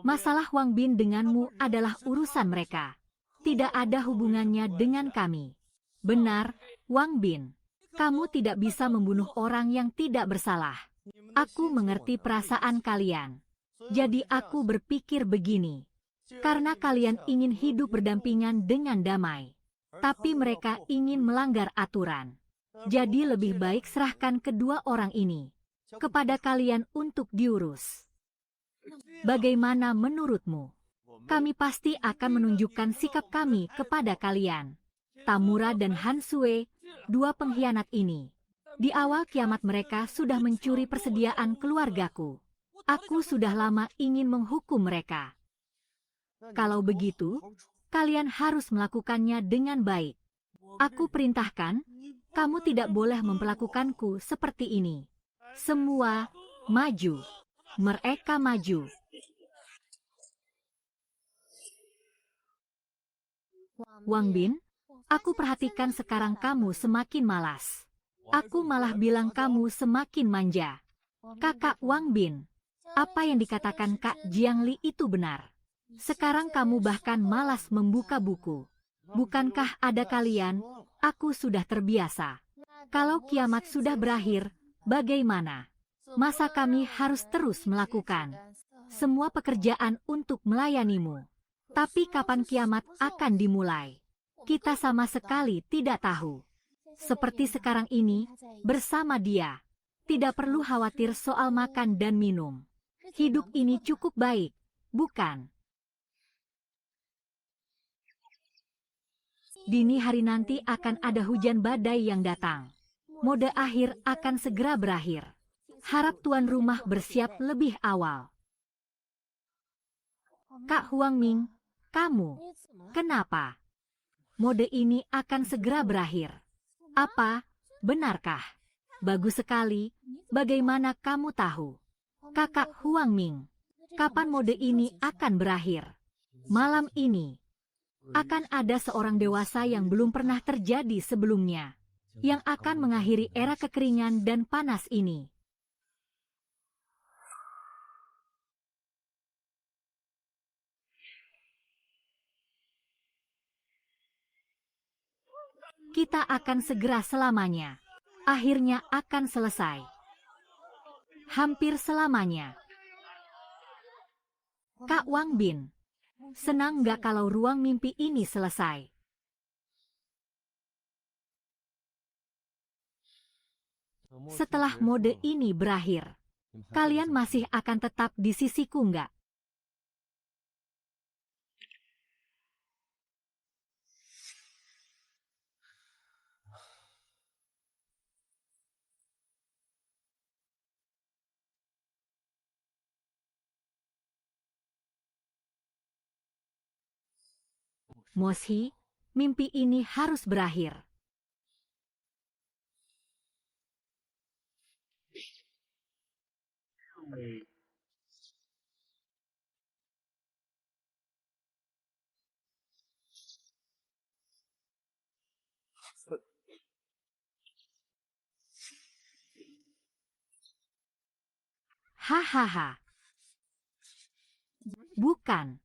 Masalah Wang Bin denganmu adalah urusan mereka. Tidak ada hubungannya dengan kami. Benar, Wang Bin. Kamu tidak bisa membunuh orang yang tidak bersalah. Aku mengerti perasaan kalian. Jadi aku berpikir begini. Karena kalian ingin hidup berdampingan dengan damai. Tapi mereka ingin melanggar aturan. Jadi lebih baik serahkan kedua orang ini kepada kalian untuk diurus. Bagaimana menurutmu? Kami pasti akan menunjukkan sikap kami kepada kalian. Tamura dan Han Sui, 2 pengkhianat ini. Di awal kiamat mereka sudah mencuri persediaan keluargaku. Aku sudah lama ingin menghukum mereka. Kalau begitu, kalian harus melakukannya dengan baik. Aku perintahkan, kamu tidak boleh memperlakukanku seperti ini. Semua maju. Mereka maju. Wang Bin, aku perhatikan sekarang kamu semakin malas. Aku malah bilang kamu semakin manja. Kakak Wang Bin, apa yang dikatakan Kak Jiangli itu benar. Sekarang kamu bahkan malas membuka buku. Bukankah ada kalian, aku sudah terbiasa. Kalau kiamat sudah berakhir, bagaimana? Masa kami harus terus melakukan semua pekerjaan untuk melayanimu? Tapi kapan kiamat akan dimulai? Kita sama sekali tidak tahu. Seperti sekarang ini, bersama dia. Tidak perlu khawatir soal makan dan minum. Hidup ini cukup baik, bukan? Dini hari nanti akan ada hujan badai yang datang. Mode akhir akan segera berakhir. Harap tuan rumah bersiap lebih awal. Kak Huang Ming, kamu, kenapa? Mode ini akan segera berakhir. Apa? Benarkah? Bagus sekali. Bagaimana kamu tahu? Kakak Huang Ming, kapan mode ini akan berakhir? Malam ini. Akan ada seorang dewasa yang belum pernah terjadi sebelumnya, yang akan mengakhiri era kekeringan dan panas ini. Kita akan segera selamanya. Akhirnya akan selesai. Hampir selamanya. Kak Wang Bin, senang nggak kalau ruang mimpi ini selesai? Setelah mode ini berakhir, kalian masih akan tetap di sisiku nggak? Moshi, mimpi ini harus berakhir. Hahaha. Bukan.